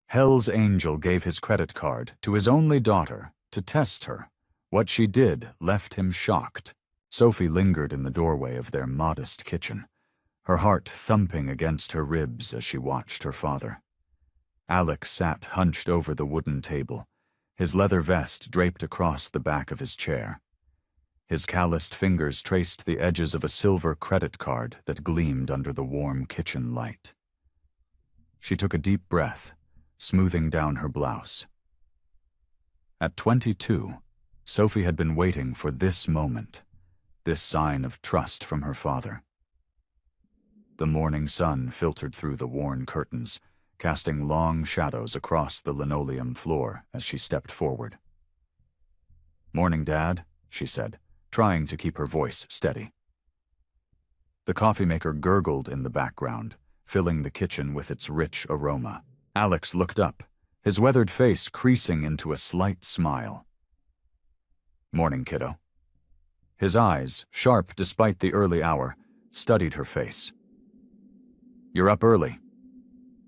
Hell's Angel gave his credit card to his only daughter to test her. What she did left him shocked. Sophie lingered in the doorway of their modest kitchen, her heart thumping against her ribs as she watched her father. Alex sat hunched over the wooden table, his leather vest draped across the back of his chair. His calloused fingers traced the edges of a silver credit card that gleamed under the warm kitchen light. She took a deep breath, smoothing down her blouse. At 22, Sophie had been waiting for this moment, this sign of trust from her father. The morning sun filtered through the worn curtains, casting long shadows across the linoleum floor as she stepped forward. "Morning, Dad," she said, trying to keep her voice steady. The coffee maker gurgled in the background, filling the kitchen with its rich aroma. Alex looked up, his weathered face creasing into a slight smile. "Morning, kiddo." His eyes, sharp despite the early hour, studied her face. "You're up early."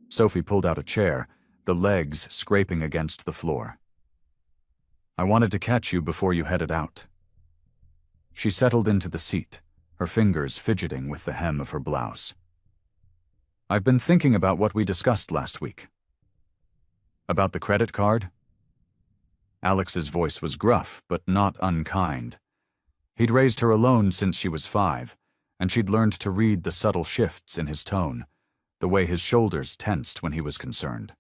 Sophie pulled out a chair, the legs scraping against the floor. "I wanted to catch you before you headed out." She settled into the seat, her fingers fidgeting with the hem of her blouse. "I've been thinking about what we discussed last week." "About the credit card?" Alex's voice was gruff, but not unkind. He'd raised her alone since she was 5, and she'd learned to read the subtle shifts in his tone, the way his shoulders tensed when he was concerned.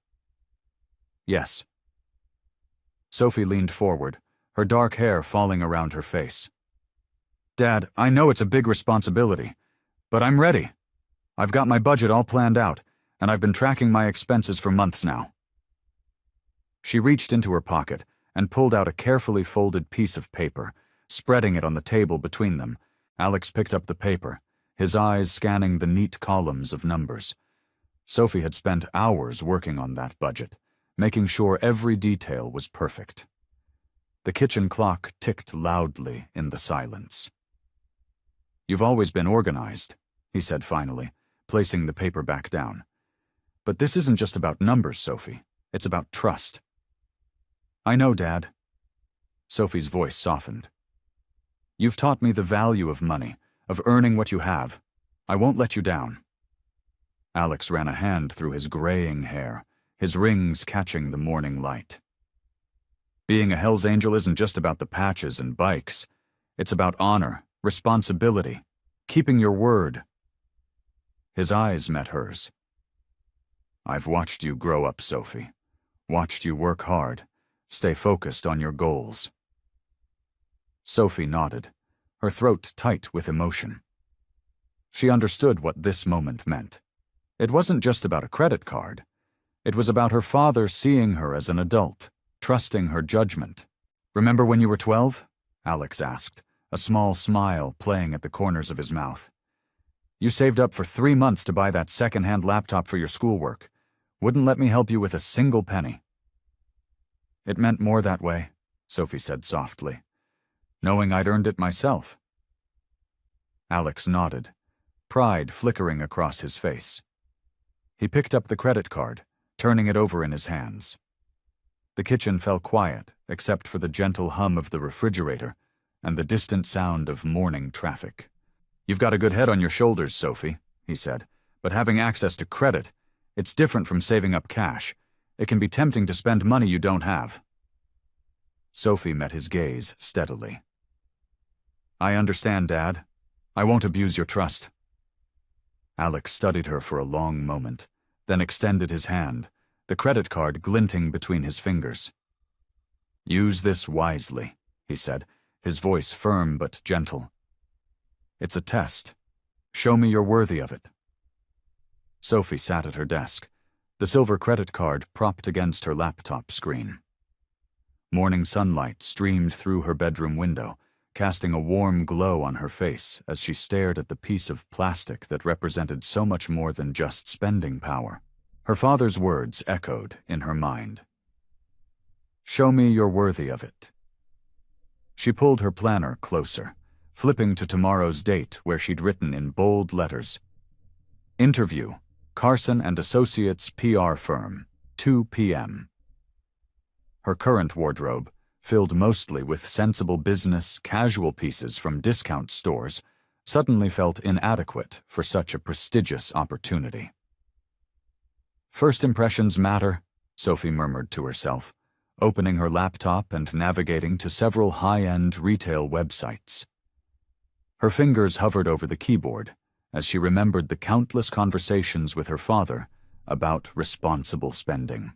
"Yes." Sophie leaned forward, her dark hair falling around her face. "Dad, I know it's a big responsibility, but I'm ready. I've got my budget all planned out, and I've been tracking my expenses for months now." She reached into her pocket and pulled out a carefully folded piece of paper, spreading it on the table between them. Alex picked up the paper, his eyes scanning the neat columns of numbers. Sophie had spent hours working on that budget, making sure every detail was perfect. The kitchen clock ticked loudly in the silence. "You've always been organized," he said finally, placing the paper back down. "But this isn't just about numbers, Sophie. It's about trust." "I know, Dad." Sophie's voice softened. "You've taught me the value of money, of earning what you have. I won't let you down." Alex ran a hand through his graying hair, his rings catching the morning light. "Being a Hell's Angel isn't just about the patches and bikes. It's about honor, responsibility, keeping your word." His eyes met hers. "I've watched you grow up, Sophie. Watched you work hard, stay focused on your goals." Sophie nodded, her throat tight with emotion. She understood what this moment meant. It wasn't just about a credit card. It was about her father seeing her as an adult, trusting her judgment. "Remember when you were 12? Alex asked, a small smile playing at the corners of his mouth. "You saved up for 3 months to buy that second-hand laptop for your schoolwork. Wouldn't let me help you with a single penny." "It meant more that way," Sophie said softly, "knowing I'd earned it myself." Alex nodded, pride flickering across his face. He picked up the credit card, turning it over in his hands. The kitchen fell quiet, except for the gentle hum of the refrigerator and the distant sound of morning traffic. "You've got a good head on your shoulders, Sophie," he said, "but having access to credit, it's different from saving up cash. It can be tempting to spend money you don't have." Sophie met his gaze steadily. "I understand, Dad. I won't abuse your trust." Alex studied her for a long moment, then extended his hand, the credit card glinting between his fingers. "Use this wisely," he said, his voice firm but gentle. "It's a test. Show me you're worthy of it." Sophie sat at her desk, the silver credit card propped against her laptop screen. Morning sunlight streamed through her bedroom window, casting a warm glow on her face as she stared at the piece of plastic that represented so much more than just spending power. Her father's words echoed in her mind. "Show me you're worthy of it." She pulled her planner closer, flipping to tomorrow's date where she'd written in bold letters, "Interview, Carson and Associates PR Firm, 2 p.m. Her current wardrobe, filled mostly with sensible business, casual pieces from discount stores, suddenly felt inadequate for such a prestigious opportunity. First impressions matter, Sophie murmured to herself, opening her laptop and navigating to several high-end retail websites. Her fingers hovered over the keyboard as she remembered the countless conversations with her father about responsible spending.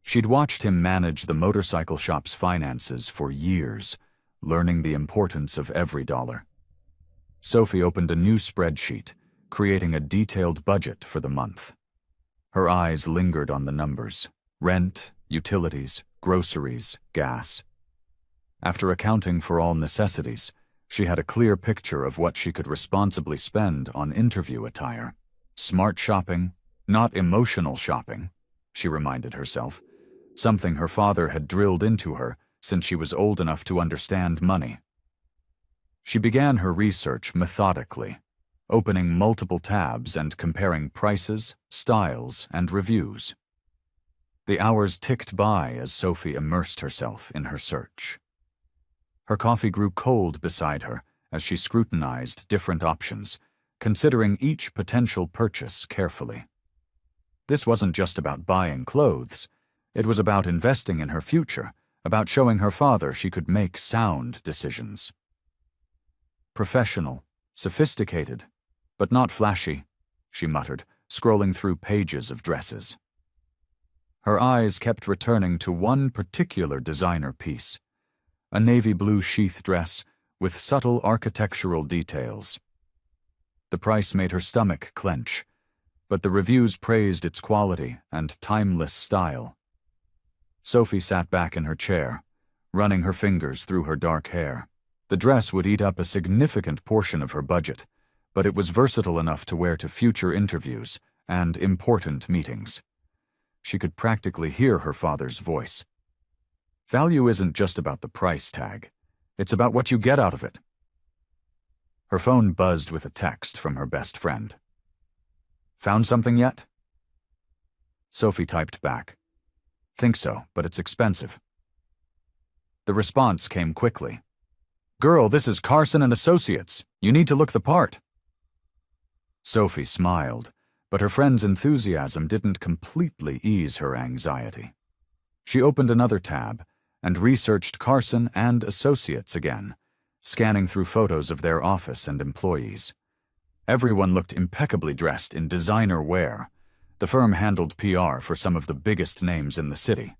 She'd watched him manage the motorcycle shop's finances for years, learning the importance of every dollar. Sophie opened a new spreadsheet, creating a detailed budget for the month. Her eyes lingered on the numbers: rent, utilities, groceries, gas. After accounting for all necessities, she had a clear picture of what she could responsibly spend on interview attire. Smart shopping, not emotional shopping, she reminded herself, something her father had drilled into her since she was old enough to understand money. She began her research methodically, opening multiple tabs and comparing prices, styles, and reviews. The hours ticked by as Sophie immersed herself in her search. Her coffee grew cold beside her as she scrutinized different options, considering each potential purchase carefully. This wasn't just about buying clothes. It was about investing in her future, about showing her father she could make sound decisions. Professional, sophisticated, but not flashy, she muttered, scrolling through pages of dresses. Her eyes kept returning to one particular designer piece, a navy blue sheath dress with subtle architectural details. The price made her stomach clench, but the reviews praised its quality and timeless style. Sophie sat back in her chair, running her fingers through her dark hair. The dress would eat up a significant portion of her budget, but it was versatile enough to wear to future interviews and important meetings. She could practically hear her father's voice. Value isn't just about the price tag. It's about what you get out of it. Her phone buzzed with a text from her best friend. Found something yet? Sophie typed back. Think so, but it's expensive. The response came quickly. Girl, this is Carson and Associates. You need to look the part. Sophie smiled, but her friend's enthusiasm didn't completely ease her anxiety. She opened another tab and researched Carson and Associates again, scanning through photos of their office and employees. Everyone looked impeccably dressed in designer wear. The firm handled PR for some of the biggest names in the city.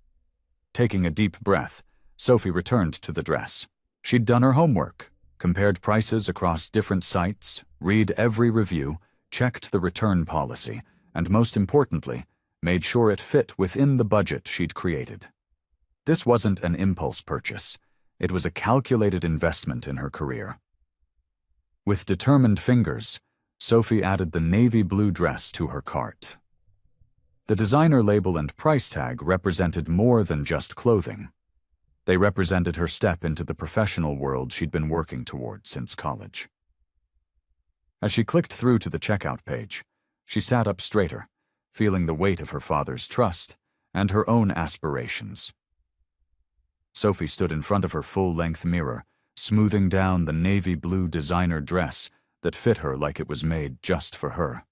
Taking a deep breath, Sophie returned to the dress. She'd done her homework, compared prices across different sites, read every review, checked the return policy, and most importantly, made sure it fit within the budget she'd created. This wasn't an impulse purchase. It was a calculated investment in her career. With determined fingers, Sophie added the navy blue dress to her cart. The designer label and price tag represented more than just clothing. They represented her step into the professional world she'd been working toward since college. As she clicked through to the checkout page, she sat up straighter, feeling the weight of her father's trust and her own aspirations. Sophie stood in front of her full-length mirror, smoothing down the navy blue designer dress that fit her like it was made just for her.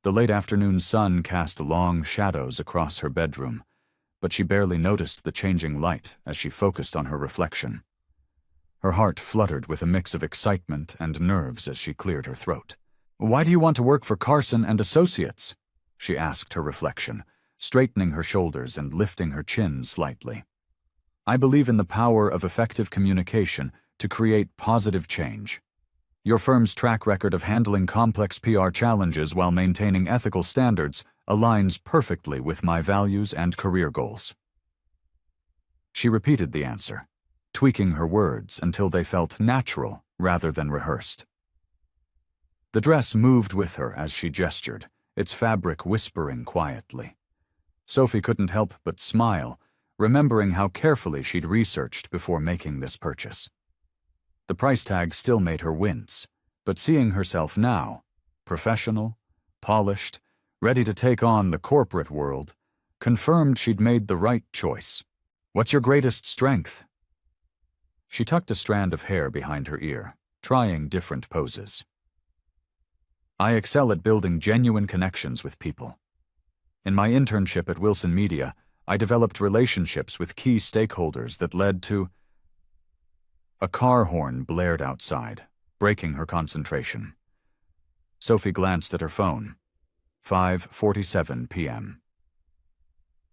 The late afternoon sun cast long shadows across her bedroom, but she barely noticed the changing light as she focused on her reflection. Her heart fluttered with a mix of excitement and nerves as she cleared her throat. Why do you want to work for Carson and Associates? She asked her reflection, straightening her shoulders and lifting her chin slightly. I believe in the power of effective communication to create positive change. Your firm's track record of handling complex PR challenges while maintaining ethical standards aligns perfectly with my values and career goals. She repeated the answer, tweaking her words until they felt natural rather than rehearsed. The dress moved with her as she gestured, its fabric whispering quietly. Sophie couldn't help but smile, remembering how carefully she'd researched before making this purchase. The price tag still made her wince, but seeing herself now, professional, polished, ready to take on the corporate world, confirmed she'd made the right choice. "What's your greatest strength?" She tucked a strand of hair behind her ear, trying different poses. "I excel at building genuine connections with people. In my internship at Wilson Media, I developed relationships with key stakeholders that led to—" A car horn blared outside, breaking her concentration. Sophie glanced at her phone. 5:47 p.m.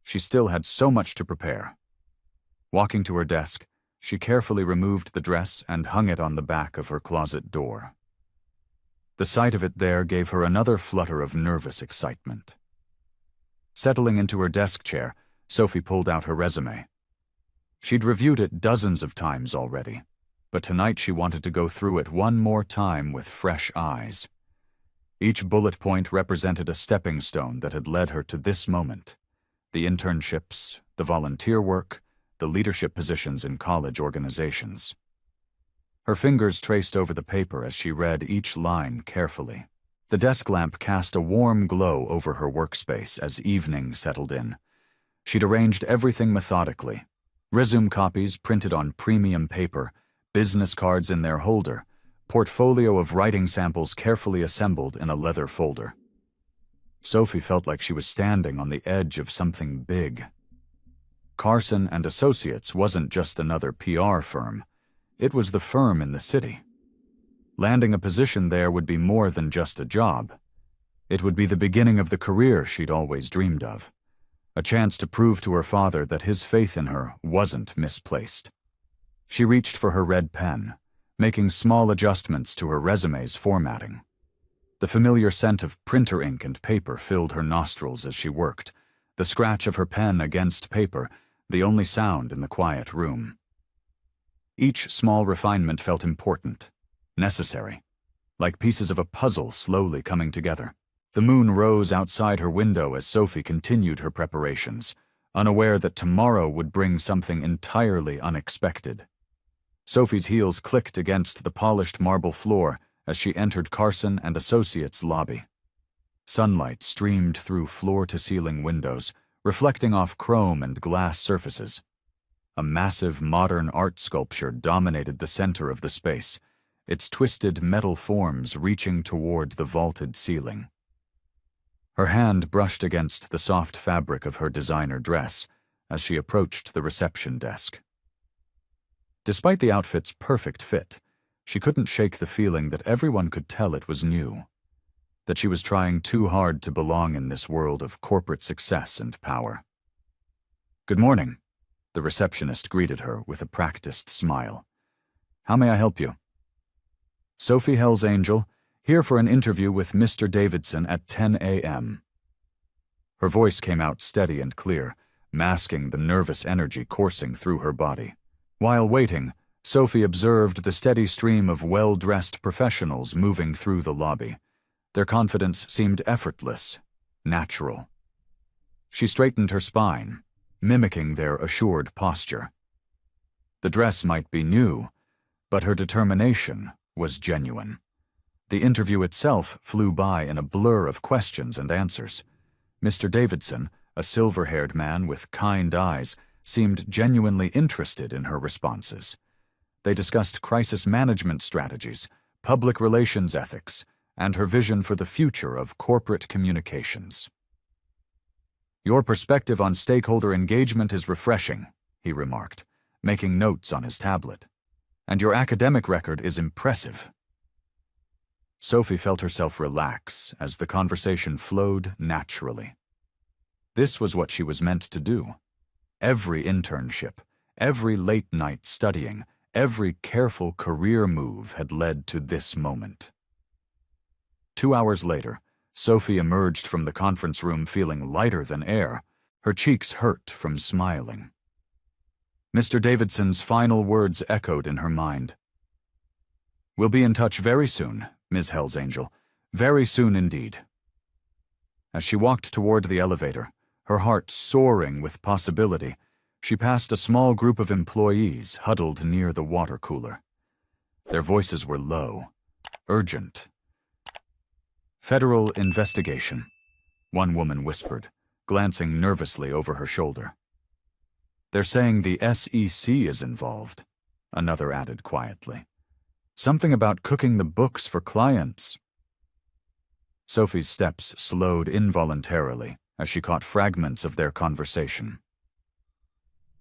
She still had so much to prepare. Walking to her desk, she carefully removed the dress and hung it on the back of her closet door. The sight of it there gave her another flutter of nervous excitement. Settling into her desk chair, Sophie pulled out her resume. She'd reviewed it dozens of times already, but tonight she wanted to go through it one more time with fresh eyes. Each bullet point represented a stepping stone that had led her to this moment: the internships, the volunteer work, the leadership positions in college organizations. Her fingers traced over the paper as she read each line carefully. The desk lamp cast a warm glow over her workspace as evening settled in. She'd arranged everything methodically: resume copies printed on premium paper, business cards in their holder, portfolio of writing samples carefully assembled in a leather folder. Sophie felt like she was standing on the edge of something big. Carson and Associates wasn't just another PR firm. It was the firm in the city. Landing a position there would be more than just a job. It would be the beginning of the career she'd always dreamed of. A chance to prove to her father that his faith in her wasn't misplaced. She reached for her red pen, making small adjustments to her resume's formatting. The familiar scent of printer ink and paper filled her nostrils as she worked, the scratch of her pen against paper, the only sound in the quiet room. Each small refinement felt important, necessary, like pieces of a puzzle slowly coming together. The moon rose outside her window as Sophie continued her preparations, unaware that tomorrow would bring something entirely unexpected. Sophie's heels clicked against the polished marble floor as she entered Carson and Associates' lobby. Sunlight streamed through floor-to-ceiling windows, reflecting off chrome and glass surfaces. A massive modern art sculpture dominated the center of the space, its twisted metal forms reaching toward the vaulted ceiling. Her hand brushed against the soft fabric of her designer dress as she approached the reception desk. Despite the outfit's perfect fit, she couldn't shake the feeling that everyone could tell it was new, that she was trying too hard to belong in this world of corporate success and power. "Good morning," the receptionist greeted her with a practiced smile. "How may I help you?" "Sophie Hell's Angel, here for an interview with Mr. Davidson at 10 a.m. Her voice came out steady and clear, masking the nervous energy coursing through her body. While waiting, Sophie observed the steady stream of well-dressed professionals moving through the lobby. Their confidence seemed effortless, natural. She straightened her spine, mimicking their assured posture. The dress might be new, but her determination was genuine. The interview itself flew by in a blur of questions and answers. Mr. Davidson, a silver-haired man with kind eyes, seemed genuinely interested in her responses. They discussed crisis management strategies, public relations ethics, and her vision for the future of corporate communications. "Your perspective on stakeholder engagement is refreshing," he remarked, making notes on his tablet. "And your academic record is impressive." Sophie felt herself relax as the conversation flowed naturally. This was what she was meant to do. Every internship, every late night studying, every careful career move had led to this moment. 2 hours later, Sophie emerged from the conference room feeling lighter than air. Her cheeks hurt from smiling. Mr. Davidson's final words echoed in her mind. "We'll be in touch very soon, Ms. Hell's Angel. Very soon indeed." As she walked toward the elevator, her heart soaring with possibility, she passed a small group of employees huddled near the water cooler. Their voices were low, urgent. "Federal investigation," one woman whispered, glancing nervously over her shoulder. "They're saying the SEC is involved," another added quietly. "Something about cooking the books for clients." Sophie's steps slowed involuntarily as she caught fragments of their conversation.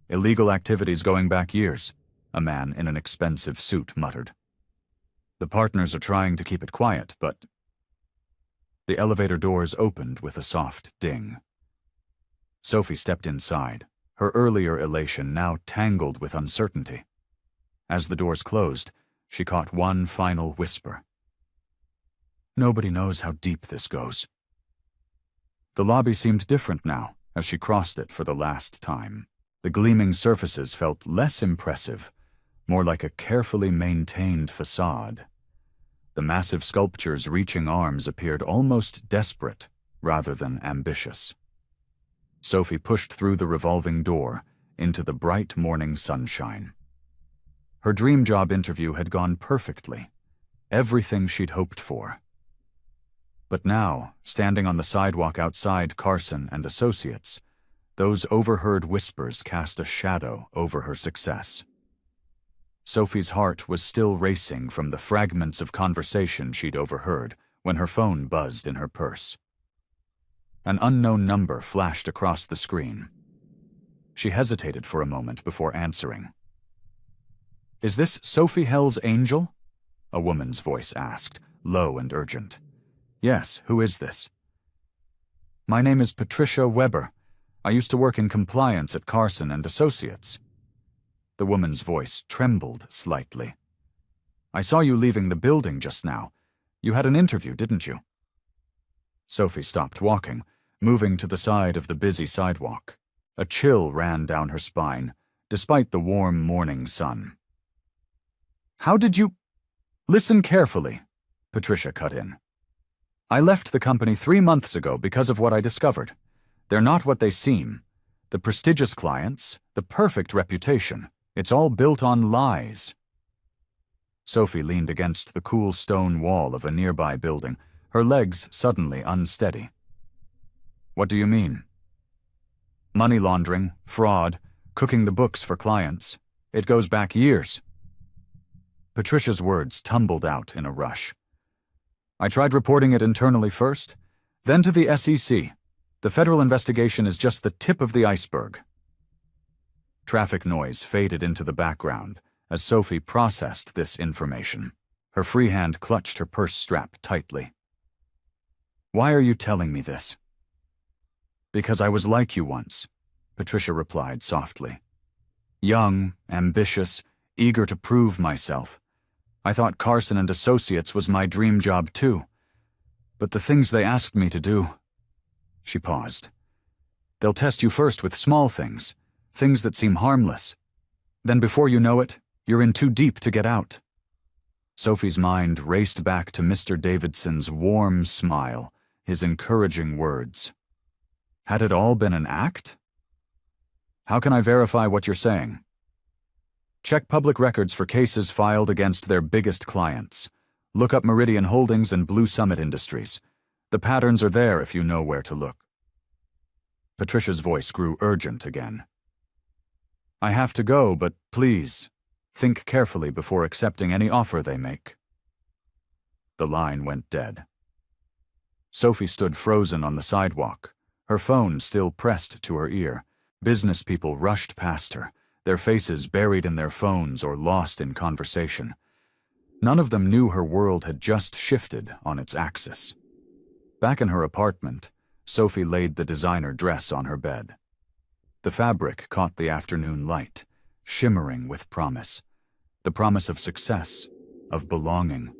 "Illegal activities going back years," a man in an expensive suit muttered. "The partners are trying to keep it quiet, but—" The elevator doors opened with a soft ding. Sophie stepped inside, her earlier elation now tangled with uncertainty. As the doors closed, she caught one final whisper. "Nobody knows how deep this goes." The lobby seemed different now as she crossed it for the last time. The gleaming surfaces felt less impressive, more like a carefully maintained facade. The massive sculptures' reaching arms appeared almost desperate rather than ambitious. Sophie pushed through the revolving door into the bright morning sunshine. Her dream job interview had gone perfectly, everything she'd hoped for. But now, standing on the sidewalk outside Carson and Associates, those overheard whispers cast a shadow over her success. Sophie's heart was still racing from the fragments of conversation she'd overheard when her phone buzzed in her purse. An unknown number flashed across the screen. She hesitated for a moment before answering. "Is this Sophie Hell's Angel?" a woman's voice asked, low and urgent. "Yes, who is this?" "My name is Patricia Weber. I used to work in compliance at Carson and Associates." The woman's voice trembled slightly. "I saw you leaving the building just now. You had an interview, didn't you?" Sophie stopped walking, moving to the side of the busy sidewalk. A chill ran down her spine, despite the warm morning sun. "How did you—" "Listen carefully," Patricia cut in. "I left the company 3 months ago because of what I discovered. They're not what they seem. The prestigious clients, the perfect reputation. It's all built on lies." Sophie leaned against the cool stone wall of a nearby building, her legs suddenly unsteady. "What do you mean?" "Money laundering, fraud, cooking the books for clients. It goes back years." Patricia's words tumbled out in a rush. "I tried reporting it internally first, then to the SEC. The federal investigation is just the tip of the iceberg." Traffic noise faded into the background as Sophie processed this information. Her free hand clutched her purse strap tightly. "Why are you telling me this?" "Because I was like you once," Patricia replied softly. "Young, ambitious, eager to prove myself. I thought Carson and Associates was my dream job too. But the things they asked me to do—" She paused. "They'll test you first with small things that seem harmless. Then before you know it, you're in too deep to get out." Sophie's mind raced back to Mr. Davidson's warm smile, his encouraging words. Had it all been an act? "How can I verify what you're saying?" "Check public records for cases filed against their biggest clients. Look up Meridian Holdings and Blue Summit Industries. The patterns are there if you know where to look." Patricia's voice grew urgent again. "I have to go, but please, think carefully before accepting any offer they make." The line went dead. Sophie stood frozen on the sidewalk, her phone still pressed to her ear. Business people rushed past her, their faces buried in their phones or lost in conversation. None of them knew her world had just shifted on its axis. Back in her apartment, Sophie laid the designer dress on her bed. The fabric caught the afternoon light, shimmering with promise. The promise of success, of belonging,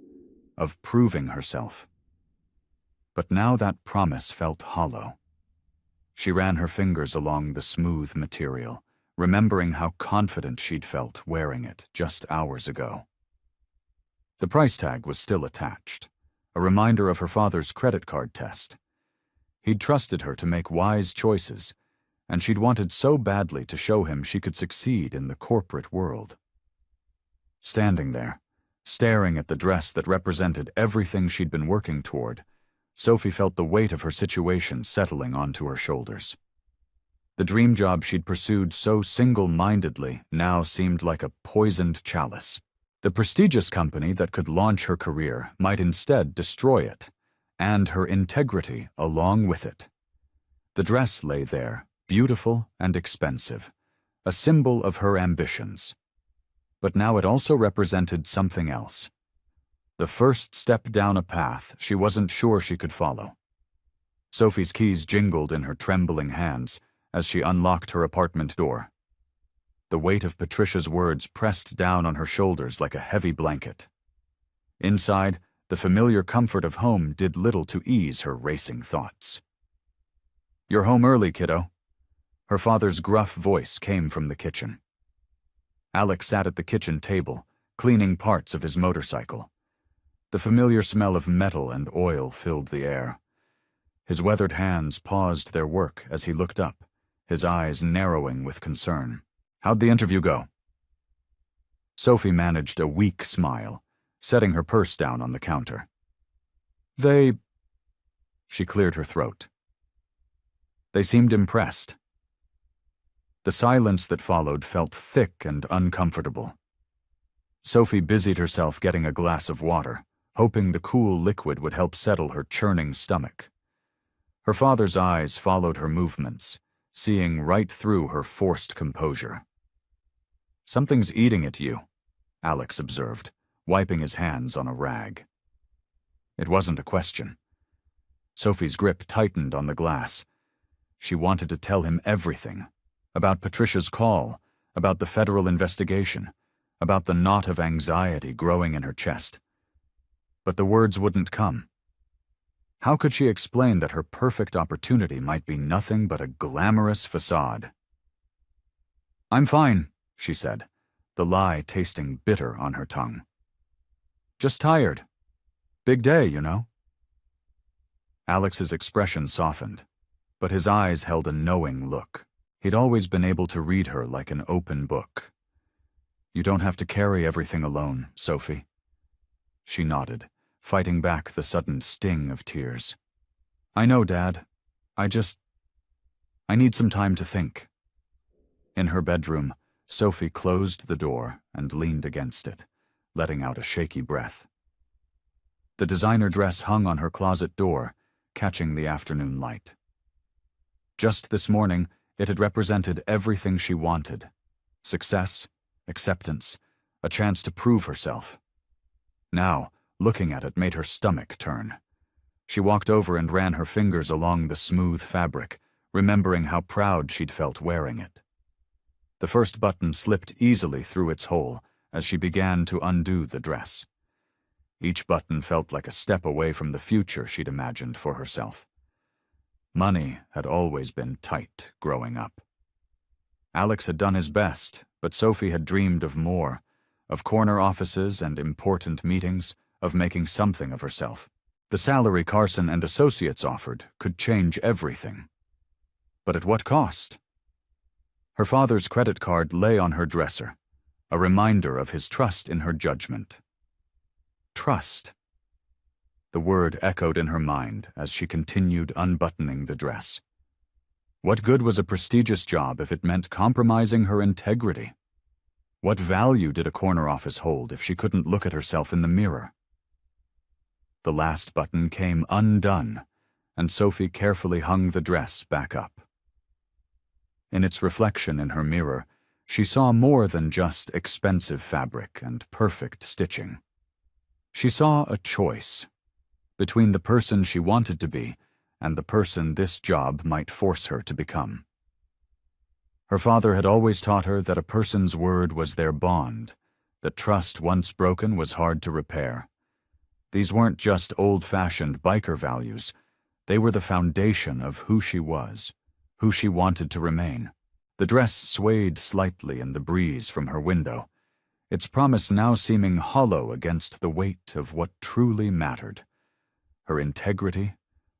of proving herself. But now that promise felt hollow. She ran her fingers along the smooth material, remembering how confident she'd felt wearing it just hours ago. The price tag was still attached, a reminder of her father's credit card test. He'd trusted her to make wise choices, and she'd wanted so badly to show him she could succeed in the corporate world. Standing there, staring at the dress that represented everything she'd been working toward, Sophie felt the weight of her situation settling onto her shoulders. The dream job she'd pursued so single-mindedly now seemed like a poisoned chalice. The prestigious company that could launch her career might instead destroy it, and her integrity along with it. The dress lay there, beautiful and expensive, a symbol of her ambitions. But now it also represented something else. The first step down a path she wasn't sure she could follow. Sophie's keys jingled in her trembling hands as she unlocked her apartment door. The weight of Patricia's words pressed down on her shoulders like a heavy blanket. Inside, the familiar comfort of home did little to ease her racing thoughts. "You're home early, kiddo." Her father's gruff voice came from the kitchen. Alex sat at the kitchen table, cleaning parts of his motorcycle. The familiar smell of metal and oil filled the air. His weathered hands paused their work as he looked up, his eyes narrowing with concern. "How'd the interview go?" Sophie managed a weak smile, setting her purse down on the counter. She cleared her throat. They seemed impressed. The silence that followed felt thick and uncomfortable. Sophie busied herself getting a glass of water, hoping the cool liquid would help settle her churning stomach. Her father's eyes followed her movements, seeing right through her forced composure. "Something's eating at you," Alex observed, wiping his hands on a rag. It wasn't a question. Sophie's grip tightened on the glass. She wanted to tell him everything, about Patricia's call, about the federal investigation, about the knot of anxiety growing in her chest. But the words wouldn't come. How could she explain that her perfect opportunity might be nothing but a glamorous facade? "I'm fine," she said, the lie tasting bitter on her tongue. "Just tired. Big day, you know." Alex's expression softened, but his eyes held a knowing look. He'd always been able to read her like an open book. "You don't have to carry everything alone, Sophie." She nodded, fighting back the sudden sting of tears. "I know, Dad. I need some time to think." In her bedroom, Sophie closed the door and leaned against it, letting out a shaky breath. The designer dress hung on her closet door, catching the afternoon light. Just this morning, it had represented everything she wanted: success, acceptance, a chance to prove herself. Now, looking at it made her stomach turn. She walked over and ran her fingers along the smooth fabric, remembering how proud she'd felt wearing it. The first button slipped easily through its hole as she began to undo the dress. Each button felt like a step away from the future she'd imagined for herself. Money had always been tight growing up. Alex had done his best, but Sophie had dreamed of more, of corner offices and important meetings, of making something of herself. The salary Carson and Associates offered could change everything. But at what cost? Her father's credit card lay on her dresser, a reminder of his trust in her judgment. Trust. The word echoed in her mind as she continued unbuttoning the dress. What good was a prestigious job if it meant compromising her integrity? What value did a corner office hold if she couldn't look at herself in the mirror? The last button came undone, and Sophie carefully hung the dress back up. In its reflection in her mirror, she saw more than just expensive fabric and perfect stitching. She saw a choice between the person she wanted to be and the person this job might force her to become. Her father had always taught her that a person's word was their bond, that trust once broken was hard to repair. These weren't just old-fashioned biker values. They were the foundation of who she was, who she wanted to remain. The dress swayed slightly in the breeze from her window, its promise now seeming hollow against the weight of what truly mattered: her integrity,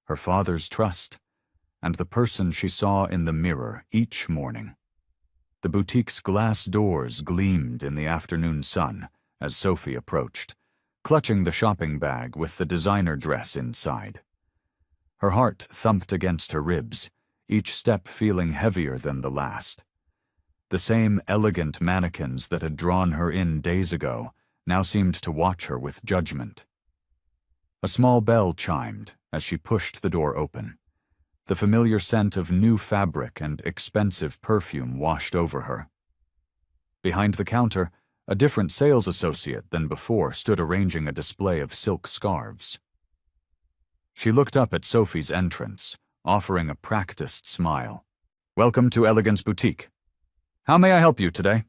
her father's trust, and the person she saw in the mirror each morning. The boutique's glass doors gleamed in the afternoon sun as Sophie approached, clutching the shopping bag with the designer dress inside. Her heart thumped against her ribs, each step feeling heavier than the last. The same elegant mannequins that had drawn her in days ago now seemed to watch her with judgment. A small bell chimed as she pushed the door open. The familiar scent of new fabric and expensive perfume washed over her. Behind the counter, a different sales associate than before stood arranging a display of silk scarves. She looked up at Sophie's entrance, offering a practiced smile. "Welcome to Elegance Boutique. How may I help you today?"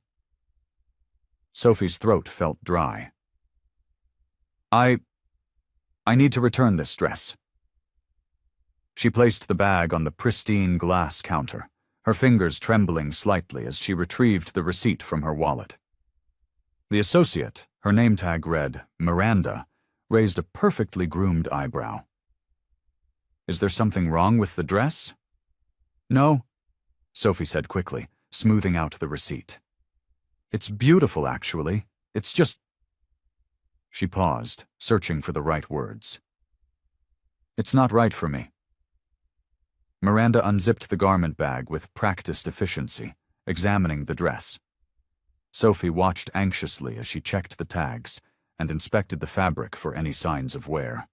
Sophie's throat felt dry. I need to return this dress." She placed the bag on the pristine glass counter, her fingers trembling slightly as she retrieved the receipt from her wallet. The associate, her name tag read Miranda, raised a perfectly groomed eyebrow. "Is there something wrong with the dress?" "No," Sophie said quickly, smoothing out the receipt. "It's beautiful, actually. It's just—" She paused, searching for the right words. "It's not right for me." Miranda unzipped the garment bag with practiced efficiency, examining the dress. Sophie watched anxiously as she checked the tags and inspected the fabric for any signs of wear.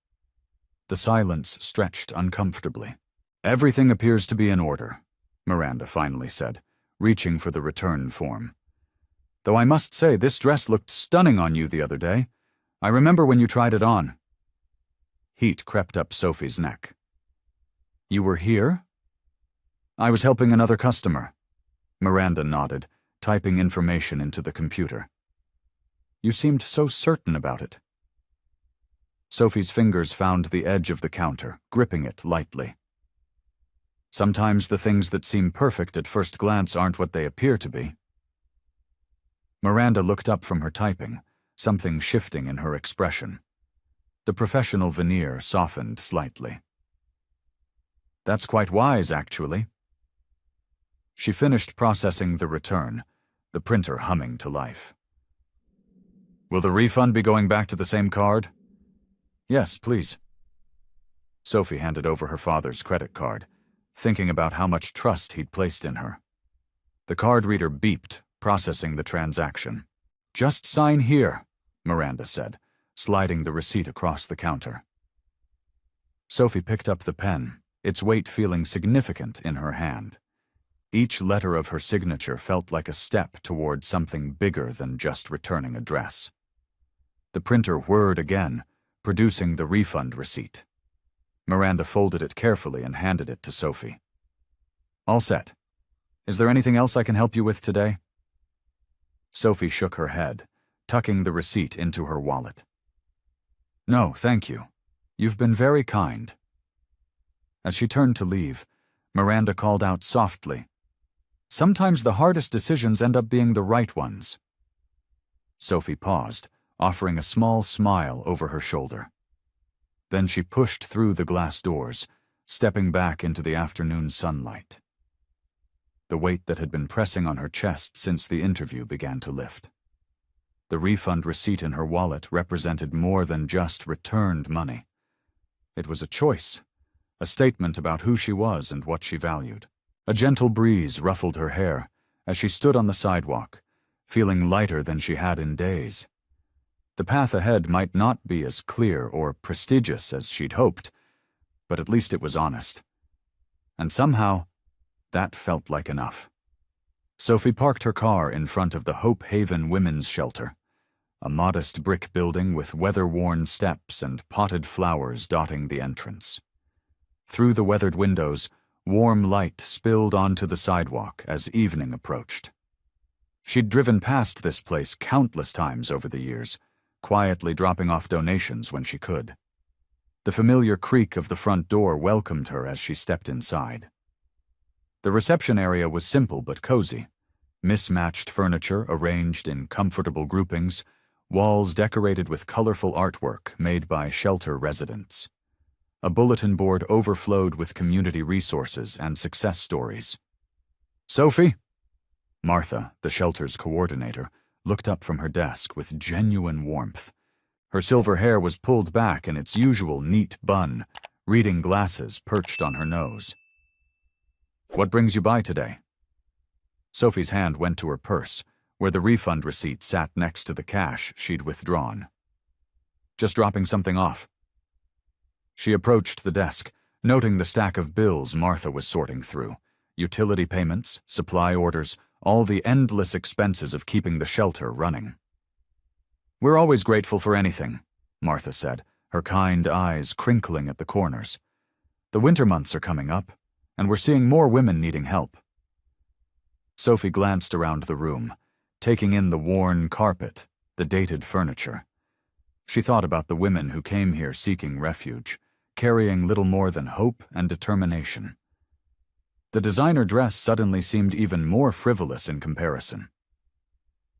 The silence stretched uncomfortably. "Everything appears to be in order," Miranda finally said, reaching for the return form. "Though I must say this dress looked stunning on you the other day. I remember when you tried it on." Heat crept up Sophie's neck. "You were here?" "I was helping another customer." Miranda nodded, typing information into the computer. "You seemed so certain about it." Sophie's fingers found the edge of the counter, gripping it lightly. "Sometimes the things that seem perfect at first glance aren't what they appear to be." Miranda looked up from her typing, something shifting in her expression. The professional veneer softened slightly. "That's quite wise, actually." She finished processing the return, the printer humming to life. "Will the refund be going back to the same card?" "Yes, please." Sophie handed over her father's credit card, thinking about how much trust he'd placed in her. The card reader beeped, processing the transaction. "Just sign here," Miranda said, sliding the receipt across the counter. Sophie picked up the pen, its weight feeling significant in her hand. Each letter of her signature felt like a step toward something bigger than just returning a dress. The printer whirred again, producing the refund receipt. Miranda folded it carefully and handed it to Sophie. "All set. Is there anything else I can help you with today?" Sophie shook her head, tucking the receipt into her wallet. "No, thank you. You've been very kind." As she turned to leave, Miranda called out softly, "Sometimes the hardest decisions end up being the right ones." Sophie paused, offering a small smile over her shoulder. Then she pushed through the glass doors, stepping back into the afternoon sunlight. The weight that had been pressing on her chest since the interview began to lift. The refund receipt in her wallet represented more than just returned money. It was a choice, a statement about who she was and what she valued. A gentle breeze ruffled her hair as she stood on the sidewalk, feeling lighter than she had in days. The path ahead might not be as clear or prestigious as she'd hoped, but at least it was honest. And somehow, that felt like enough. Sophie parked her car in front of the Hope Haven Women's Shelter, a modest brick building with weather-worn steps and potted flowers dotting the entrance. Through the weathered windows, warm light spilled onto the sidewalk as evening approached. She'd driven past this place countless times over the years, quietly dropping off donations when she could. The familiar creak of the front door welcomed her as she stepped inside. The reception area was simple but cozy. Mismatched furniture arranged in comfortable groupings, walls decorated with colorful artwork made by shelter residents. A bulletin board overflowed with community resources and success stories. "Sophie?" Martha, the shelter's coordinator, looked up from her desk with genuine warmth. Her silver hair was pulled back in its usual neat bun, reading glasses perched on her nose. "What brings you by today?" Sophie's hand went to her purse, where the refund receipt sat next to the cash she'd withdrawn. "Just dropping something off." She approached the desk, noting the stack of bills Martha was sorting through. Utility payments, supply orders, all the endless expenses of keeping the shelter running. "We're always grateful for anything," Martha said, her kind eyes crinkling at the corners. "The winter months are coming up, and we're seeing more women needing help." Sophie glanced around the room, taking in the worn carpet, the dated furniture. She thought about the women who came here seeking refuge, carrying little more than hope and determination. The designer dress suddenly seemed even more frivolous in comparison.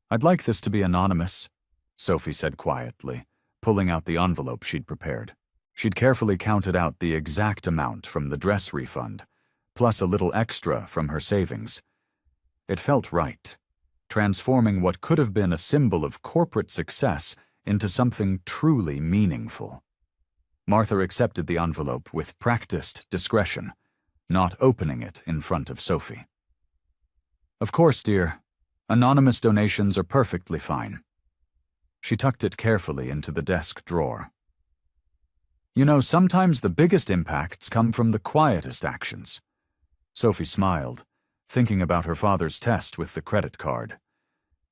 "I'd like this to be anonymous," Sophie said quietly, pulling out the envelope she'd prepared. She'd carefully counted out the exact amount from the dress refund, plus a little extra from her savings. It felt right, transforming what could have been a symbol of corporate success into something truly meaningful. Martha accepted the envelope with practiced discretion, not opening it in front of Sophie. "Of course, dear. Anonymous donations are perfectly fine." She tucked it carefully into the desk drawer. "You know, sometimes the biggest impacts come from the quietest actions." Sophie smiled, thinking about her father's test with the credit card.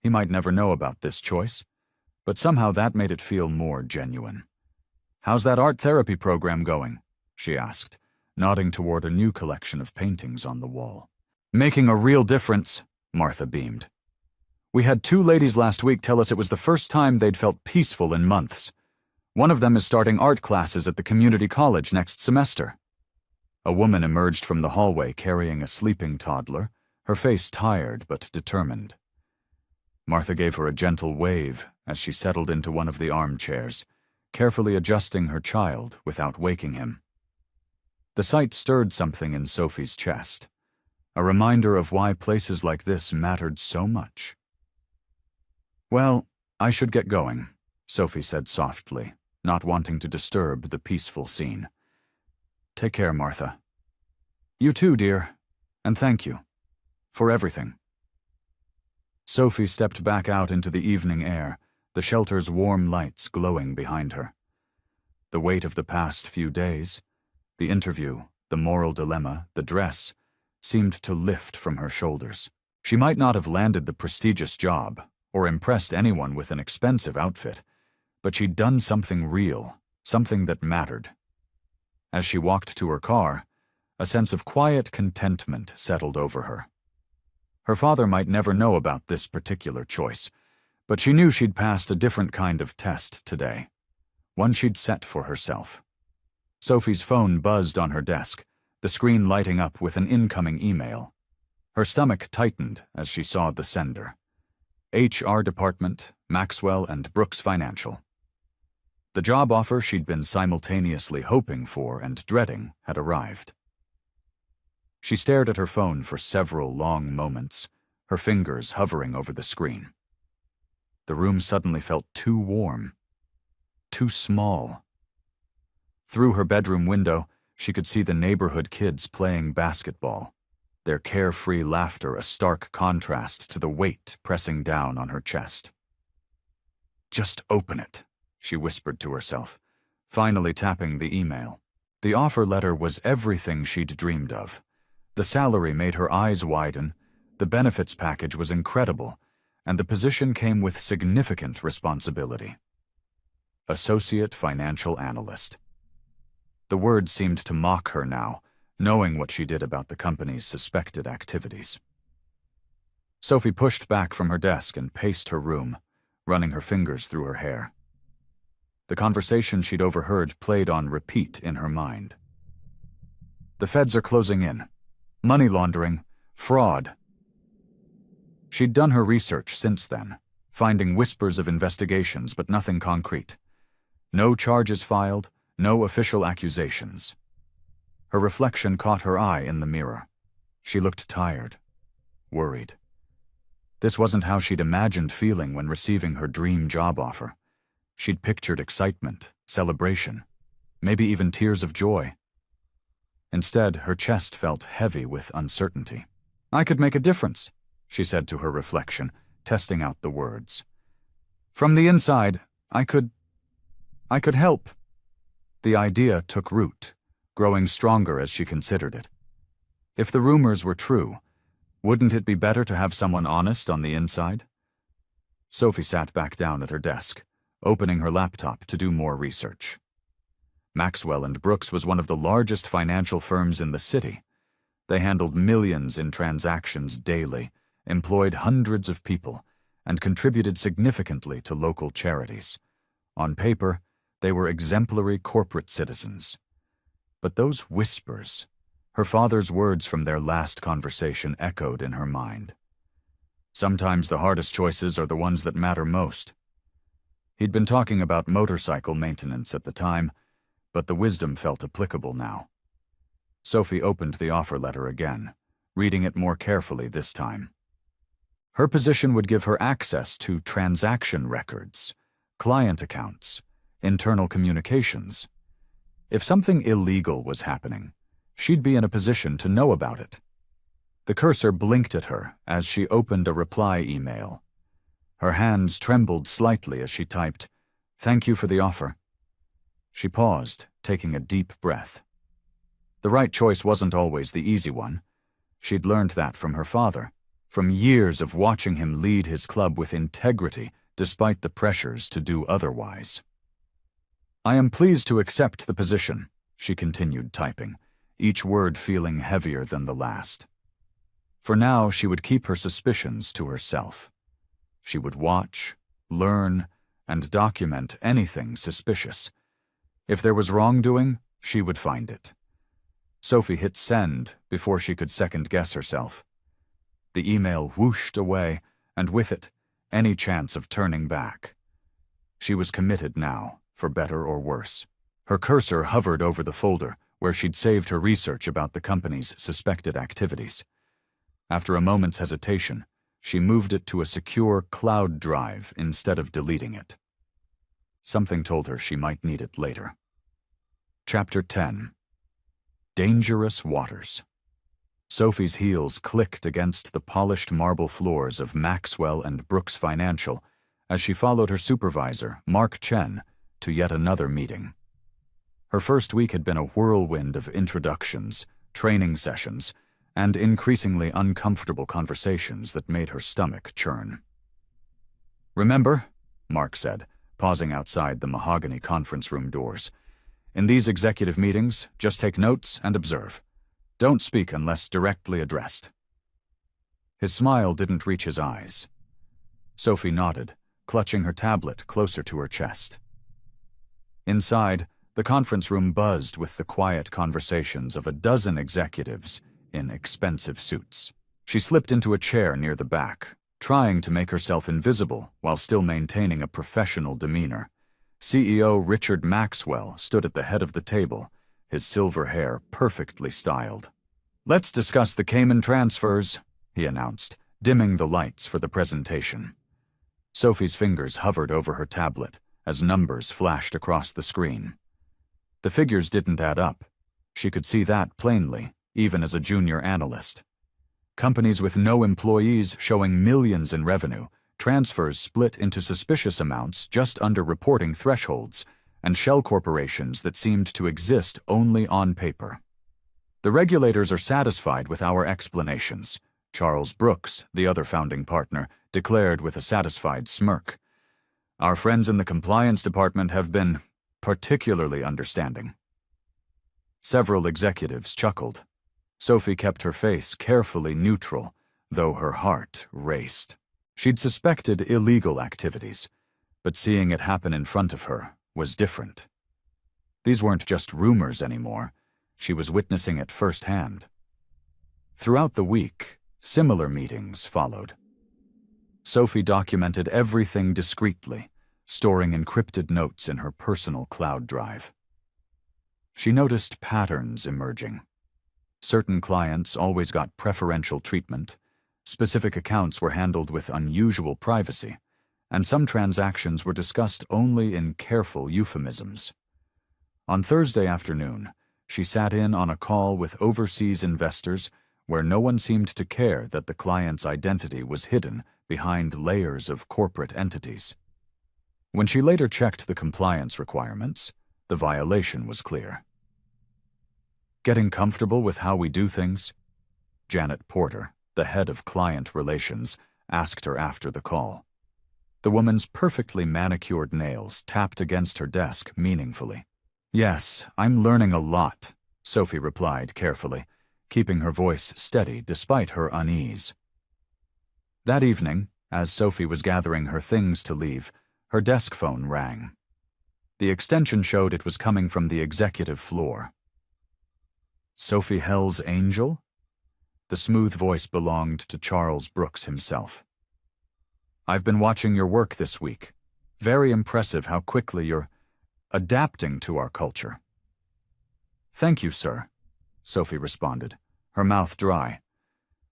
He might never know about this choice, but somehow that made it feel more genuine. "How's that art therapy program going?" she asked, nodding toward a new collection of paintings on the wall. "Making a real difference," Martha beamed. "We had 2 ladies last week tell us it was the first time they'd felt peaceful in months. One of them is starting art classes at the community college next semester." A woman emerged from the hallway carrying a sleeping toddler, her face tired but determined. Martha gave her a gentle wave as she settled into one of the armchairs, carefully adjusting her child without waking him. The sight stirred something in Sophie's chest, a reminder of why places like this mattered so much. "Well, I should get going," Sophie said softly, not wanting to disturb the peaceful scene. "Take care, Martha." "You too, dear, and thank you for everything." Sophie stepped back out into the evening air, the shelter's warm lights glowing behind her. The weight of the past few days, the interview, the moral dilemma, the dress, seemed to lift from her shoulders. She might not have landed the prestigious job or impressed anyone with an expensive outfit, but she'd done something real, something that mattered. As she walked to her car, a sense of quiet contentment settled over her. Her father might never know about this particular choice, but she knew she'd passed a different kind of test today, one she'd set for herself. Sophie's phone buzzed on her desk, the screen lighting up with an incoming email. Her stomach tightened as she saw the sender. HR Department, Maxwell and Brooks Financial. The job offer she'd been simultaneously hoping for and dreading had arrived. She stared at her phone for several long moments, her fingers hovering over the screen. The room suddenly felt too warm, too small. Through her bedroom window, she could see the neighborhood kids playing basketball, their carefree laughter a stark contrast to the weight pressing down on her chest. "Just open it," she whispered to herself, finally tapping the email. The offer letter was everything she'd dreamed of. The salary made her eyes widen, the benefits package was incredible, and the position came with significant responsibility. Associate Financial Analyst. The word seemed to mock her now, knowing what she did about the company's suspected activities. Sophie pushed back from her desk and paced her room, running her fingers through her hair. The conversation she'd overheard played on repeat in her mind. The feds are closing in. Money laundering. Fraud. She'd done her research since then, finding whispers of investigations but nothing concrete. No charges filed, no official accusations. Her reflection caught her eye in the mirror. She looked tired, worried. This wasn't how she'd imagined feeling when receiving her dream job offer. She'd pictured excitement, celebration, maybe even tears of joy. Instead, her chest felt heavy with uncertainty. "I could make a difference," she said to her reflection, testing out the words. "From the inside, I could help." The idea took root, growing stronger as she considered it. If the rumors were true, wouldn't it be better to have someone honest on the inside? Sophie sat back down at her desk, opening her laptop to do more research. Maxwell & Brooks was one of the largest financial firms in the city. They handled millions in transactions daily, employed hundreds of people, and contributed significantly to local charities. On paper, they were exemplary corporate citizens. But those whispers, her father's words from their last conversation echoed in her mind. Sometimes the hardest choices are the ones that matter most. He'd been talking about motorcycle maintenance at the time, but the wisdom felt applicable now. Sophie opened the offer letter again, reading it more carefully this time. Her position would give her access to transaction records, client accounts, internal communications. If something illegal was happening, she'd be in a position to know about it. The cursor blinked at her as she opened a reply email. Her hands trembled slightly as she typed, "Thank you for the offer." She paused, taking a deep breath. The right choice wasn't always the easy one. She'd learned that from her father, from years of watching him lead his club with integrity despite the pressures to do otherwise. "I am pleased to accept the position," she continued typing, each word feeling heavier than the last. For now, she would keep her suspicions to herself. She would watch, learn, and document anything suspicious. If there was wrongdoing, she would find it. Sophie hit send before she could second-guess herself. The email whooshed away, and with it, any chance of turning back. She was committed now, for better or worse. Her cursor hovered over the folder where she'd saved her research about the company's suspected activities. After a moment's hesitation, she moved it to a secure cloud drive instead of deleting it. Something told her she might need it later. Chapter 10. Dangerous Waters. Sophie's heels clicked against the polished marble floors of Maxwell & Brooks Financial as she followed her supervisor, Mark Chen, to yet another meeting. Her first week had been a whirlwind of introductions, training sessions, and increasingly uncomfortable conversations that made her stomach churn. "Remember," Mark said, pausing outside the mahogany conference room doors, "in these executive meetings, just take notes and observe. Don't speak unless directly addressed." His smile didn't reach his eyes. Sophie nodded, clutching her tablet closer to her chest. Inside, the conference room buzzed with the quiet conversations of a dozen executives in expensive suits. She slipped into a chair near the back, trying to make herself invisible while still maintaining a professional demeanor. CEO Richard Maxwell stood at the head of the table, his silver hair perfectly styled. "Let's discuss the Cayman transfers," he announced, dimming the lights for the presentation. Sophie's fingers hovered over her tablet as numbers flashed across the screen. The figures didn't add up. She could see that plainly, even as a junior analyst. Companies with no employees showing millions in revenue, transfers split into suspicious amounts just under reporting thresholds, and shell corporations that seemed to exist only on paper. "The regulators are satisfied with our explanations," Charles Brooks, the other founding partner, declared with a satisfied smirk. "Our friends in the compliance department have been particularly understanding." Several executives chuckled. Sophie kept her face carefully neutral, though her heart raced. She'd suspected illegal activities, but seeing it happen in front of her was different. These weren't just rumors anymore. She was witnessing it firsthand. Throughout the week, similar meetings followed. Sophie documented everything discreetly, storing encrypted notes in her personal cloud drive. She noticed patterns emerging. Certain clients always got preferential treatment, specific accounts were handled with unusual privacy, and some transactions were discussed only in careful euphemisms. On Thursday afternoon, she sat in on a call with overseas investors where no one seemed to care that the client's identity was hidden behind layers of corporate entities. When she later checked the compliance requirements, the violation was clear. Getting comfortable with how we do things? Janet Porter, the head of client relations, asked her after the call. The woman's perfectly manicured nails tapped against her desk meaningfully. "Yes, I'm learning a lot," Sophie replied carefully, keeping her voice steady despite her unease. That evening, as Sophie was gathering her things to leave, her desk phone rang. The extension showed it was coming from the executive floor. Sophie Hell's Angel? The smooth voice belonged to Charles Brooks himself. "I've been watching your work this week. Very impressive how quickly you're adapting to our culture." "Thank you, sir," Sophie responded, her mouth dry.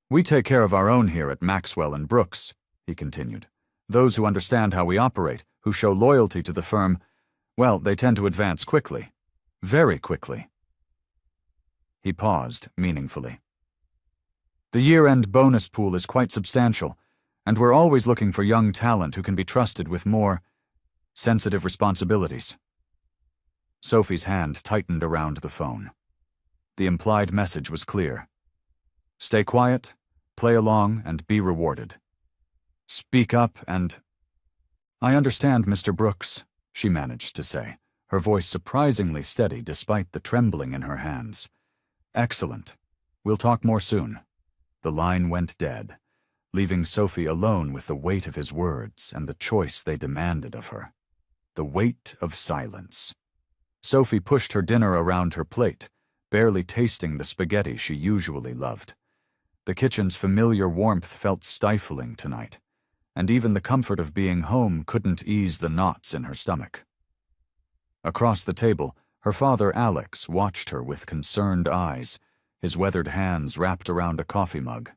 "We take care of our own here at Maxwell and Brooks," he continued. "Those who understand how we operate, who show loyalty to the firm, well, they tend to advance quickly. Very quickly." He paused meaningfully. "The year-end bonus pool is quite substantial, and we're always looking for young talent who can be trusted with more sensitive responsibilities." Sophie's hand tightened around the phone. The implied message was clear. Stay quiet, play along, and be rewarded. Speak up and— "I understand, Mr. Brooks," she managed to say, her voice surprisingly steady despite the trembling in her hands. "Excellent. We'll talk more soon." The line went dead, leaving Sophie alone with the weight of his words and the choice they demanded of her. The weight of silence. Sophie pushed her dinner around her plate, barely tasting the spaghetti she usually loved. The kitchen's familiar warmth felt stifling tonight, and even the comfort of being home couldn't ease the knots in her stomach. Across the table, her father Alex watched her with concerned eyes, his weathered hands wrapped around a coffee mug.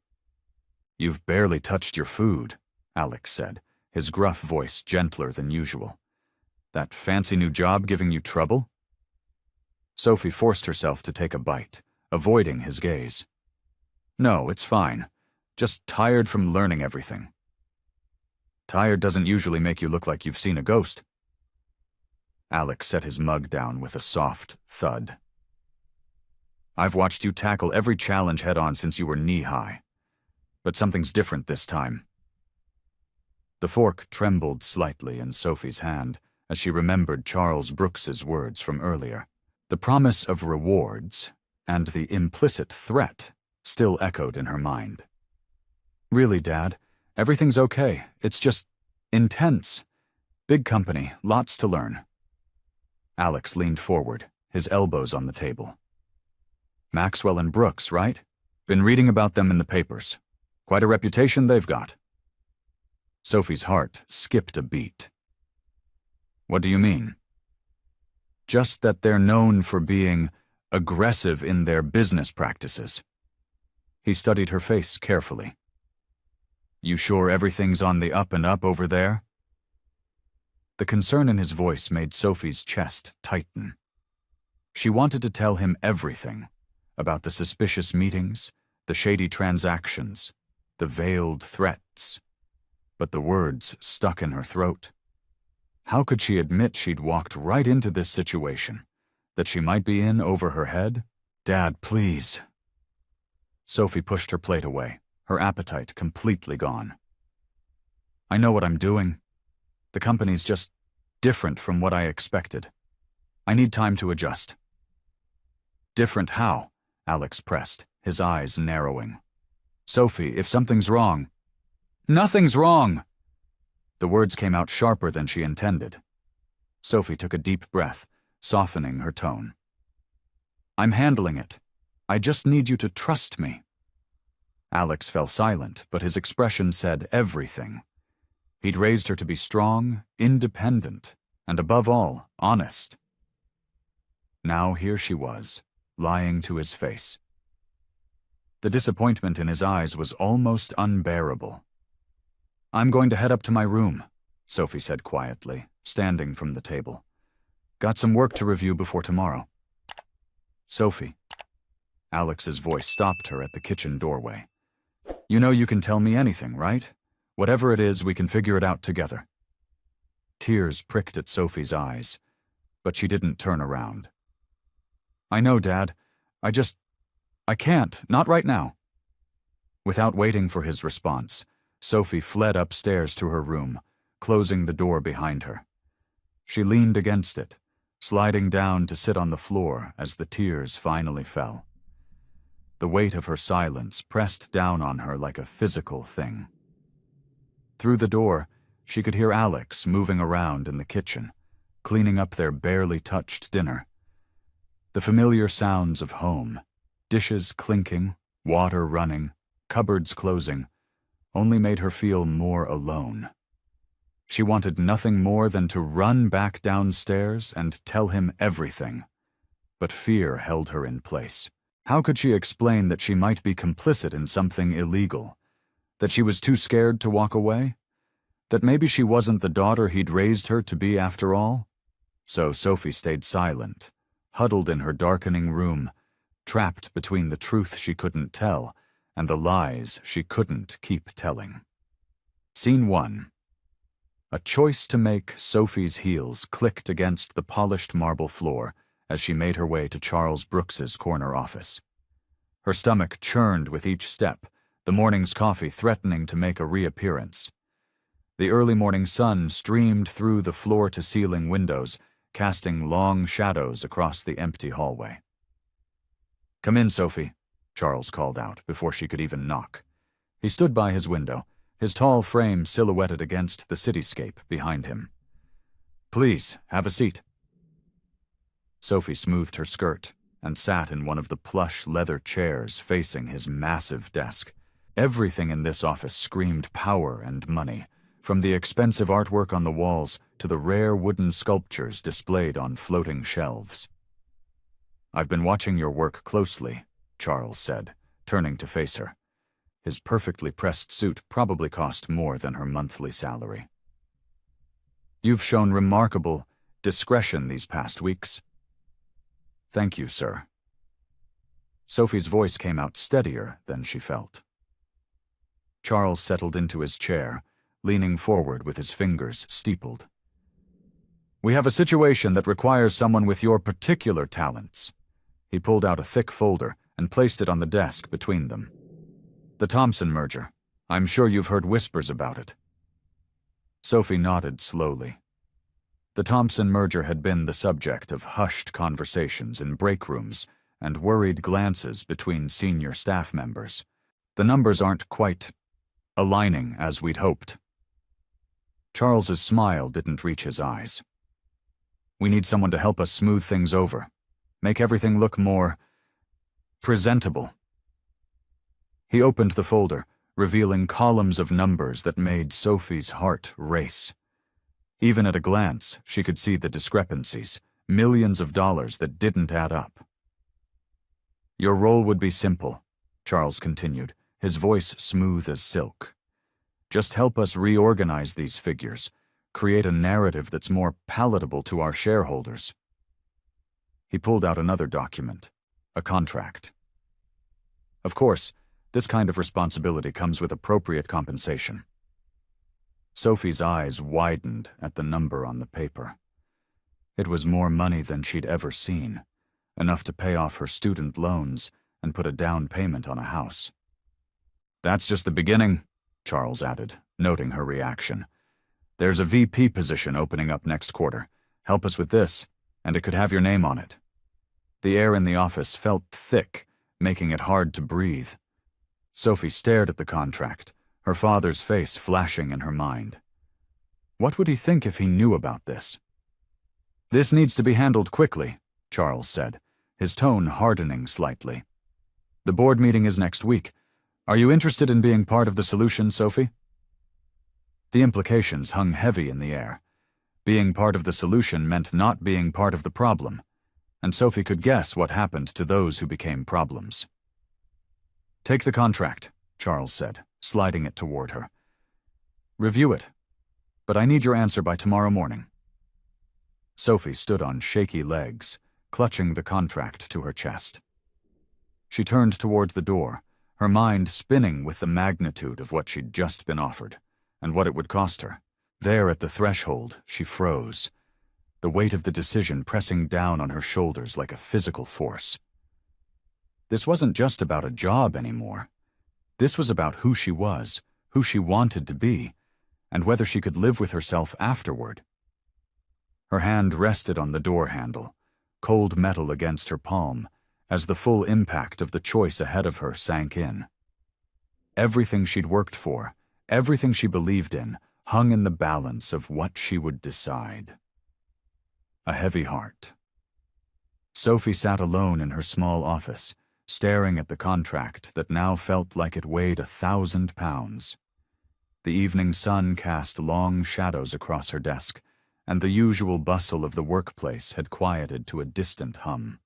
"You've barely touched your food," Alex said, his gruff voice gentler than usual. "That fancy new job giving you trouble?" Sophie forced herself to take a bite, avoiding his gaze. "No, it's fine. Just tired from learning everything." "Tired doesn't usually make you look like you've seen a ghost." Alex set his mug down with a soft thud. "I've watched you tackle every challenge head-on since you were knee-high. But something's different this time." The fork trembled slightly in Sophie's hand as she remembered Charles Brooks's words from earlier. The promise of rewards and the implicit threat still echoed in her mind. "Really, Dad, everything's okay. It's just intense. Big company, lots to learn." Alex leaned forward, his elbows on the table. "Maxwell and Brooks, right? Been reading about them in the papers. Quite a reputation they've got." Sophie's heart skipped a beat. "What do you mean?" "Just that they're known for being aggressive in their business practices." He studied her face carefully. "You sure everything's on the up and up over there?" The concern in his voice made Sophie's chest tighten. She wanted to tell him everything about the suspicious meetings, the shady transactions, the veiled threats, but the words stuck in her throat. How could she admit she'd walked right into this situation, that she might be in over her head? "Dad, please." Sophie pushed her plate away, her appetite completely gone. "I know what I'm doing. The company's just different from what I expected. I need time to adjust." "Different how?" Alex pressed, his eyes narrowing. "Sophie, if something's wrong—" "Nothing's wrong!" The words came out sharper than she intended. Sophie took a deep breath, softening her tone. "I'm handling it. I just need you to trust me." Alex fell silent, but his expression said everything. He'd raised her to be strong, independent, and above all, honest. Now here she was, lying to his face. The disappointment in his eyes was almost unbearable. "I'm going to head up to my room," Sophie said quietly, standing from the table. "Got some work to review before tomorrow." Sophie. Alex's voice stopped her at the kitchen doorway. You know you can tell me anything, right? Whatever it is, we can figure it out together. Tears pricked at Sophie's eyes, but she didn't turn around. I know, Dad. I can't, not right now. Without waiting for his response, Sophie fled upstairs to her room, closing the door behind her. She leaned against it, sliding down to sit on the floor as the tears finally fell. The weight of her silence pressed down on her like a physical thing. Through the door, she could hear Alex moving around in the kitchen, cleaning up their barely touched dinner. The familiar sounds of home, dishes clinking, water running, cupboards closing, only made her feel more alone. She wanted nothing more than to run back downstairs and tell him everything, but fear held her in place. How could she explain that she might be complicit in something illegal? That she was too scared to walk away? That maybe she wasn't the daughter he'd raised her to be after all? So Sophie stayed silent, huddled in her darkening room, trapped between the truth she couldn't tell and the lies she couldn't keep telling. Scene 1. A choice to make. Sophie's heels clicked against the polished marble floor as she made her way to Charles Brooks's corner office. Her stomach churned with each step, the morning's coffee threatening to make a reappearance. The early morning sun streamed through the floor-to-ceiling windows, casting long shadows across the empty hallway. Come in, Sophie, Charles called out before she could even knock. He stood by his window, his tall frame silhouetted against the cityscape behind him. Please, have a seat. Sophie smoothed her skirt and sat in one of the plush leather chairs facing his massive desk. Everything in this office screamed power and money, from the expensive artwork on the walls to the rare wooden sculptures displayed on floating shelves. I've been watching your work closely, Charles said, turning to face her. His perfectly pressed suit probably cost more than her monthly salary. You've shown remarkable discretion these past weeks. Thank you, sir. Sophie's voice came out steadier than she felt. Charles settled into his chair, leaning forward with his fingers steepled. We have a situation that requires someone with your particular talents. He pulled out a thick folder and placed it on the desk between them. The Thompson merger. I'm sure you've heard whispers about it. Sophie nodded slowly. The Thompson merger had been the subject of hushed conversations in break rooms and worried glances between senior staff members. The numbers aren't quite aligning as we'd hoped. Charles's smile didn't reach his eyes. We need someone to help us smooth things over, make everything look more presentable. He opened the folder, revealing columns of numbers that made Sophie's heart race. Even at a glance, she could see the discrepancies, millions of dollars that didn't add up. Your role would be simple, Charles continued, his voice smooth as silk. Just help us reorganize these figures, create a narrative that's more palatable to our shareholders. He pulled out another document, a contract. Of course, this kind of responsibility comes with appropriate compensation. Sophie's eyes widened at the number on the paper. It was more money than she'd ever seen, enough to pay off her student loans and put a down payment on a house. That's just the beginning, Charles added, noting her reaction. There's a VP position opening up next quarter. Help us with this, and it could have your name on it. The air in the office felt thick, making it hard to breathe. Sophie stared at the contract, her father's face flashing in her mind. What would he think if he knew about this? This needs to be handled quickly, Charles said, his tone hardening slightly. The board meeting is next week. Are you interested in being part of the solution, Sophie? The implications hung heavy in the air. Being part of the solution meant not being part of the problem, and Sophie could guess what happened to those who became problems. Take the contract, Charles said, sliding it toward her. Review it, but I need your answer by tomorrow morning. Sophie stood on shaky legs, clutching the contract to her chest. She turned toward the door, her mind spinning with the magnitude of what she'd just been offered, and what it would cost her. There at the threshold, she froze, the weight of the decision pressing down on her shoulders like a physical force. This wasn't just about a job anymore. This was about who she was, who she wanted to be, and whether she could live with herself afterward. Her hand rested on the door handle, cold metal against her palm, as the full impact of the choice ahead of her sank in. Everything she'd worked for, everything she believed in, hung in the balance of what she would decide. A heavy heart. Sophie sat alone in her small office, staring at the contract that now felt like it weighed 1,000 pounds. The evening sun cast long shadows across her desk, and the usual bustle of the workplace had quieted to a distant hum.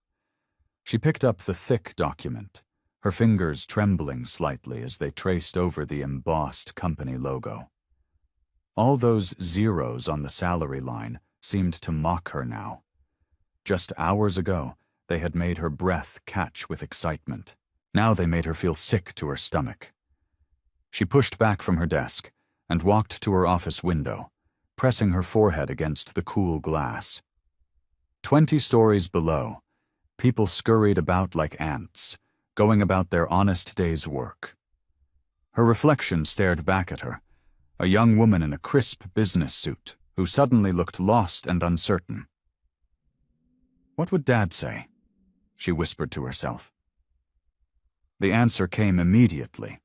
She picked up the thick document, her fingers trembling slightly as they traced over the embossed company logo. All those zeros on the salary line seemed to mock her now. Just hours ago, they had made her breath catch with excitement. Now they made her feel sick to her stomach. She pushed back from her desk and walked to her office window, pressing her forehead against the cool glass. 20 stories below, people scurried about like ants, going about their honest day's work. Her reflection stared back at her, a young woman in a crisp business suit who suddenly looked lost and uncertain. What would Dad say? She whispered to herself. The answer came immediately.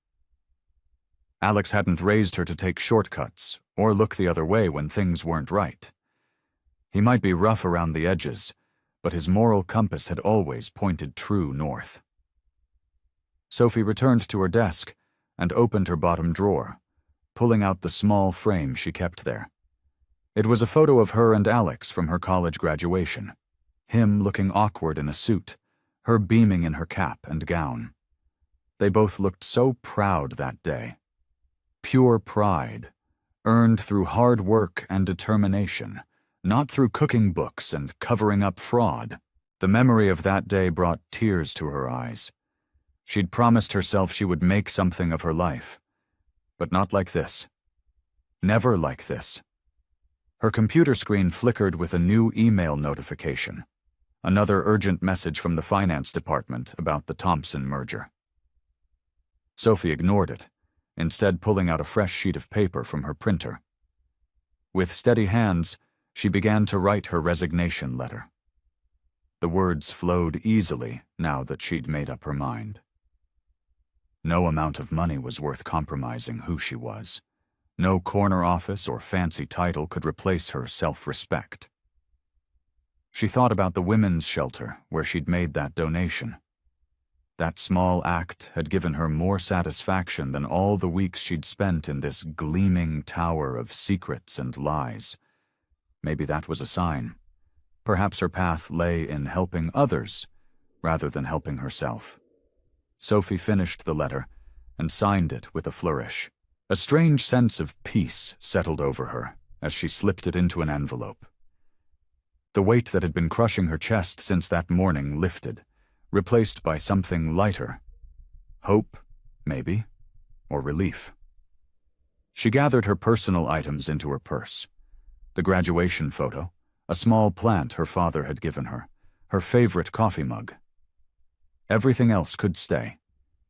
Alex hadn't raised her to take shortcuts or look the other way when things weren't right. He might be rough around the edges, but his moral compass had always pointed true north. Sophie returned to her desk and opened her bottom drawer, pulling out the small frame she kept there. It was a photo of her and Alex from her college graduation, him looking awkward in a suit, her beaming in her cap and gown. They both looked so proud that day. Pure pride, earned through hard work and determination, not through cooking books and covering up fraud. The memory of that day brought tears to her eyes. She'd promised herself she would make something of her life. But not like this. Never like this. Her computer screen flickered with a new email notification. Another urgent message from the finance department about the Thompson merger. Sophie ignored it, instead pulling out a fresh sheet of paper from her printer. With steady hands, she began to write her resignation letter. The words flowed easily now that she'd made up her mind. No amount of money was worth compromising who she was. No corner office or fancy title could replace her self-respect. She thought about the women's shelter where she'd made that donation. That small act had given her more satisfaction than all the weeks she'd spent in this gleaming tower of secrets and lies. Maybe that was a sign. Perhaps her path lay in helping others rather than helping herself. Sophie finished the letter and signed it with a flourish. A strange sense of peace settled over her as she slipped it into an envelope. The weight that had been crushing her chest since that morning lifted, replaced by something lighter. Hope, maybe, or relief. She gathered her personal items into her purse. The graduation photo, a small plant her father had given her favorite coffee mug. Everything else could stay.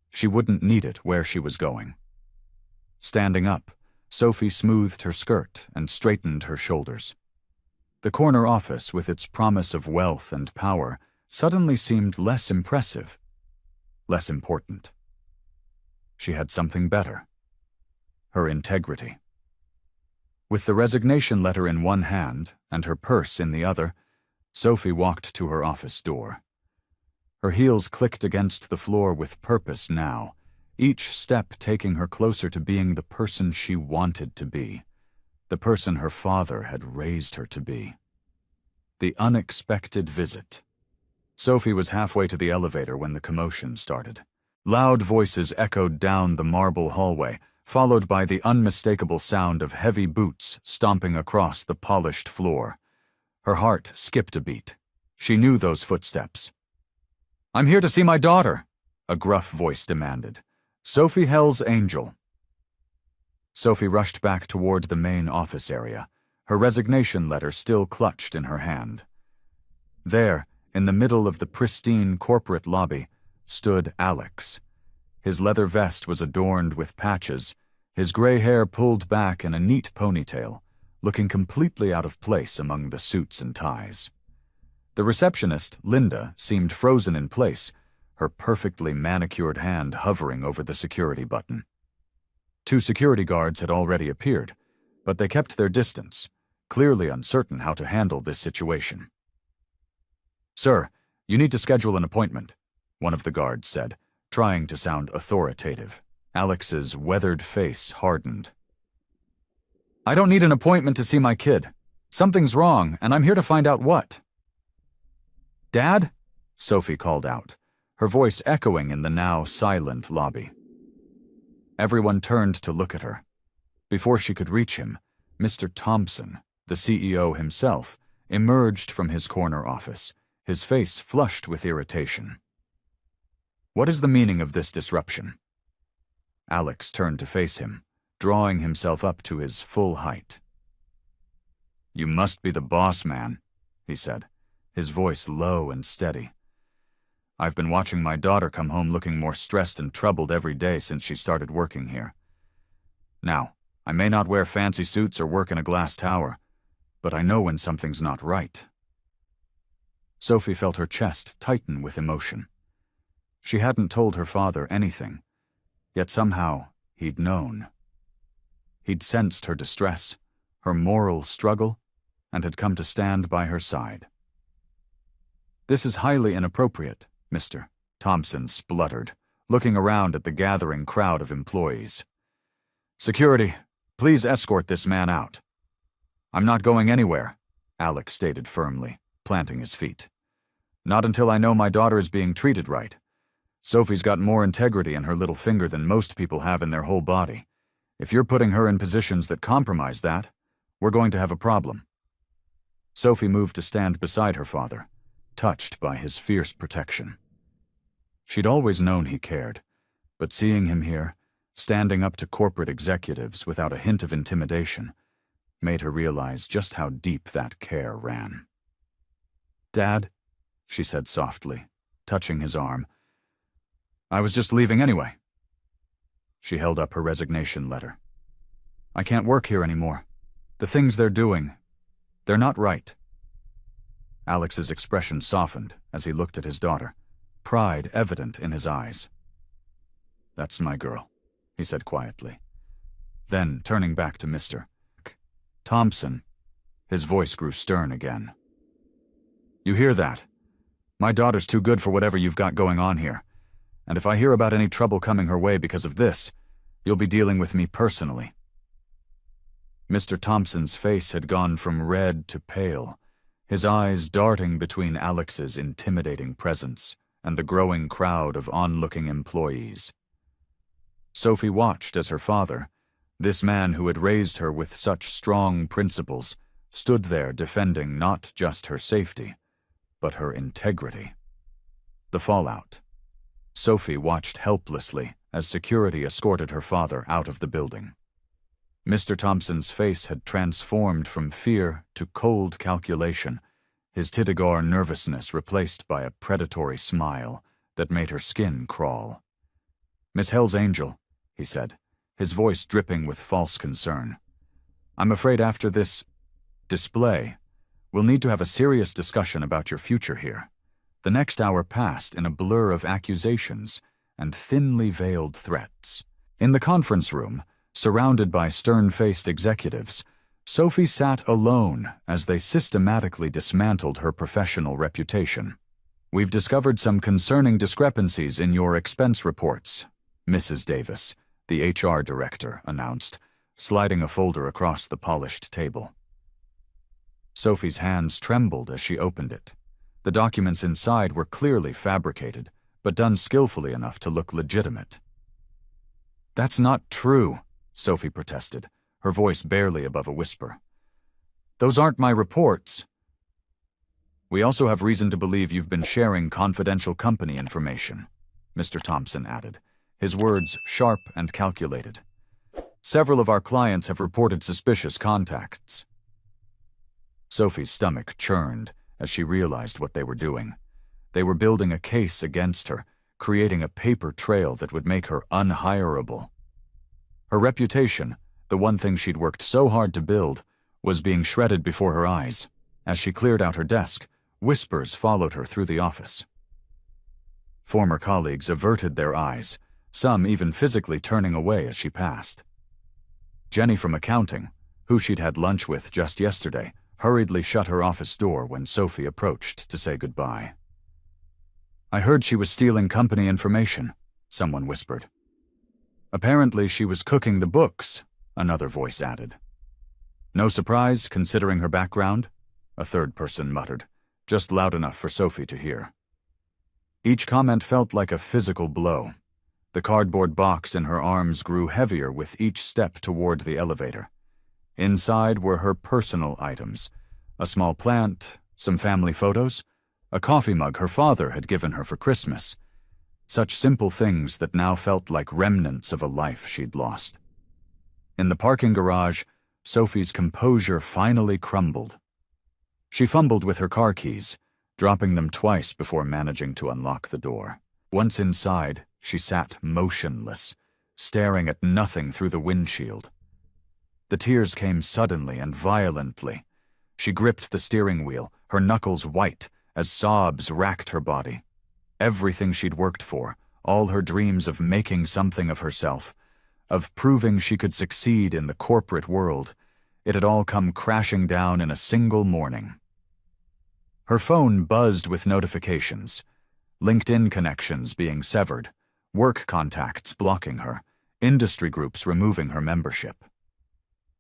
She wouldn't need it where she was going. Standing up, Sophie smoothed her skirt and straightened her shoulders. The corner office, with its promise of wealth and power, suddenly seemed less impressive, less important. She had something better. Her integrity. With the resignation letter in one hand and her purse in the other, Sophie walked to her office door. Her heels clicked against the floor with purpose now, each step taking her closer to being the person she wanted to be, the person her father had raised her to be. The unexpected visit. Sophie was halfway to the elevator when the commotion started. Loud voices echoed down the marble hallway, followed by the unmistakable sound of heavy boots stomping across the polished floor. Her heart skipped a beat. She knew those footsteps. "I'm here to see my daughter," a gruff voice demanded. "Sophie Hell's Angel." Sophie rushed back toward the main office area, her resignation letter still clutched in her hand. There, in the middle of the pristine corporate lobby, stood Alex. His leather vest was adorned with patches, his gray hair pulled back in a neat ponytail, looking completely out of place among the suits and ties. The receptionist, Linda, seemed frozen in place, her perfectly manicured hand hovering over the security button. 2 security guards had already appeared, but they kept their distance, clearly uncertain how to handle this situation. "Sir, you need to schedule an appointment," one of the guards said, trying to sound authoritative. Alex's weathered face hardened. "I don't need an appointment to see my kid. Something's wrong, and I'm here to find out what." "Dad?" Sophie called out, her voice echoing in the now silent lobby. Everyone turned to look at her. Before she could reach him, Mr. Thompson, the CEO himself, emerged from his corner office, his face flushed with irritation. "What is the meaning of this disruption?" Alex turned to face him, drawing himself up to his full height. "You must be the boss man," he said, his voice low and steady. "I've been watching my daughter come home looking more stressed and troubled every day since she started working here. Now, I may not wear fancy suits or work in a glass tower, but I know when something's not right." Sophie felt her chest tighten with emotion. She hadn't told her father anything, yet somehow he'd known. He'd sensed her distress, her moral struggle, and had come to stand by her side. "This is highly inappropriate, Mr. Thompson spluttered, looking around at the gathering crowd of employees. "Security, please escort this man out." "I'm not going anywhere," Alex stated firmly, planting his feet. "Not until I know my daughter is being treated right. Sophie's got more integrity in her little finger than most people have in their whole body. If you're putting her in positions that compromise that, we're going to have a problem." Sophie moved to stand beside her father, touched by his fierce protection. She'd always known he cared, but seeing him here, standing up to corporate executives without a hint of intimidation, made her realize just how deep that care ran. "Dad," she said softly, touching his arm, "I was just leaving anyway." She held up her resignation letter. "I can't work here anymore. The things they're doing, they're not right." Alex's expression softened as he looked at his daughter, pride evident in his eyes. "That's my girl," he said quietly. Then, turning back to Mr. Thompson, his voice grew stern again. "You hear that? My daughter's too good for whatever you've got going on here, and if I hear about any trouble coming her way because of this, you'll be dealing with me personally." Mr. Thompson's face had gone from red to pale, his eyes darting between Alex's intimidating presence and the growing crowd of onlooking employees. Sophie watched as her father, this man who had raised her with such strong principles, stood there defending not just her safety, but her integrity. The fallout. Sophie watched helplessly as security escorted her father out of the building. Mr. Thompson's face had transformed from fear to cold calculation, his Titigar nervousness replaced by a predatory smile that made her skin crawl. "Miss Hell's Angel," he said, his voice dripping with false concern. "I'm afraid after this display, we'll need to have a serious discussion about your future here." The next hour passed in a blur of accusations and thinly veiled threats. In the conference room, surrounded by stern-faced executives, Sophie sat alone as they systematically dismantled her professional reputation. "We've discovered some concerning discrepancies in your expense reports," Mrs. Davis, the HR director, announced, sliding a folder across the polished table. Sophie's hands trembled as she opened it. The documents inside were clearly fabricated, but done skillfully enough to look legitimate. "That's not true," Sophie protested, her voice barely above a whisper. "Those aren't my reports." We also have reason to believe you've been sharing confidential company information," Mr. Thompson added, his words sharp and calculated. "Several of our clients have reported suspicious contacts." Sophie's stomach churned as she realized what they were doing. They were building a case against her, creating a paper trail that would make her unhireable. Her reputation, the one thing she'd worked so hard to build, was being shredded before her eyes. As she cleared out her desk, whispers followed her through the office. Former colleagues averted their eyes, some even physically turning away as she passed. Jenny from accounting, who she'd had lunch with just yesterday, hurriedly shut her office door when Sophie approached to say goodbye. "I heard she was stealing company information," someone whispered. "Apparently she was cooking the books," another voice added. "No surprise, considering her background," a third person muttered, just loud enough for Sophie to hear. Each comment felt like a physical blow. The cardboard box in her arms grew heavier with each step toward the elevator. Inside were her personal items, a small plant, some family photos, a coffee mug her father had given her for Christmas. Such simple things that now felt like remnants of a life she'd lost. In the parking garage, Sophie's composure finally crumbled. She fumbled with her car keys, dropping them twice before managing to unlock the door. Once inside, she sat motionless, staring at nothing through the windshield. The tears came suddenly and violently. She gripped the steering wheel, her knuckles white, as sobs racked her body. Everything she'd worked for, all her dreams of making something of herself, of proving she could succeed in the corporate world, it had all come crashing down in a single morning. Her phone buzzed with notifications, LinkedIn connections being severed, work contacts blocking her, industry groups removing her membership.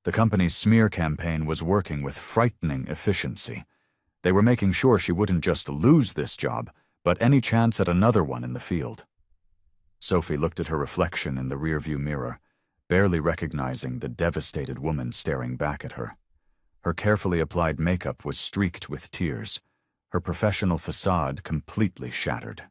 The company's smear campaign was working with frightening efficiency. They were making sure she wouldn't just lose this job, but any chance at another one in the field. Sophie looked at her reflection in the rearview mirror, barely recognizing the devastated woman staring back at her. Her carefully applied makeup was streaked with tears, her professional facade completely shattered.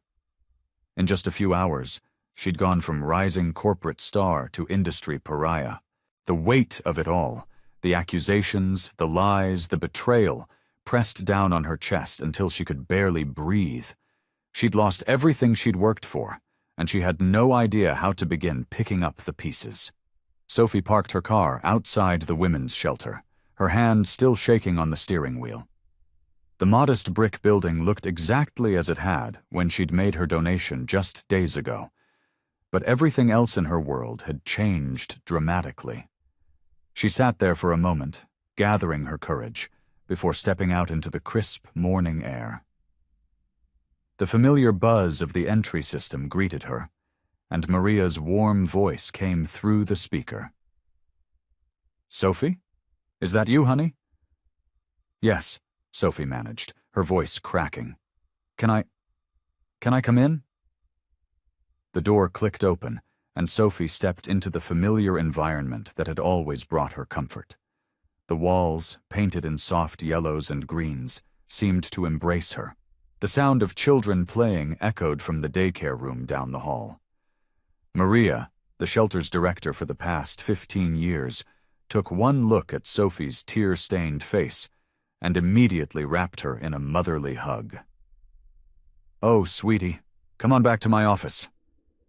In just a few hours, she'd gone from rising corporate star to industry pariah. The weight of it all, the accusations, the lies, the betrayal, pressed down on her chest until she could barely breathe. She'd lost everything she'd worked for, and she had no idea how to begin picking up the pieces. Sophie parked her car outside the women's shelter, her hand still shaking on the steering wheel. The modest brick building looked exactly as it had when she'd made her donation just days ago, but everything else in her world had changed dramatically. She sat there for a moment, gathering her courage, before stepping out into the crisp morning air. The familiar buzz of the entry system greeted her, and Maria's warm voice came through the speaker. "Sophie? Is that you, honey?" "Yes," Sophie managed, her voice cracking. Can I come in?" The door clicked open, and Sophie stepped into the familiar environment that had always brought her comfort. The walls, painted in soft yellows and greens, seemed to embrace her. The sound of children playing echoed from the daycare room down the hall. Maria, the shelter's director for the past 15 years, took one look at Sophie's tear-stained face and immediately wrapped her in a motherly hug. "Oh, sweetie, come on back to my office."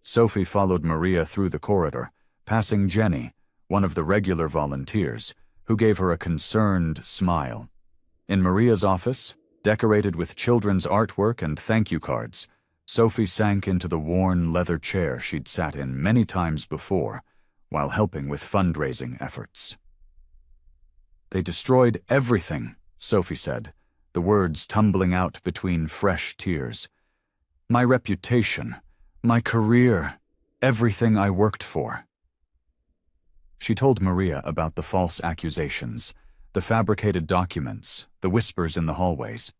Sophie followed Maria through the corridor, passing Jenny, one of the regular volunteers, who gave her a concerned smile. In Maria's office, decorated with children's artwork and thank you cards, Sophie sank into the worn leather chair she'd sat in many times before, while helping with fundraising efforts. "They destroyed everything," Sophie said, the words tumbling out between fresh tears. "My reputation, my career, everything I worked for." She told Maria about the false accusations, the fabricated documents, the whispers in the hallways.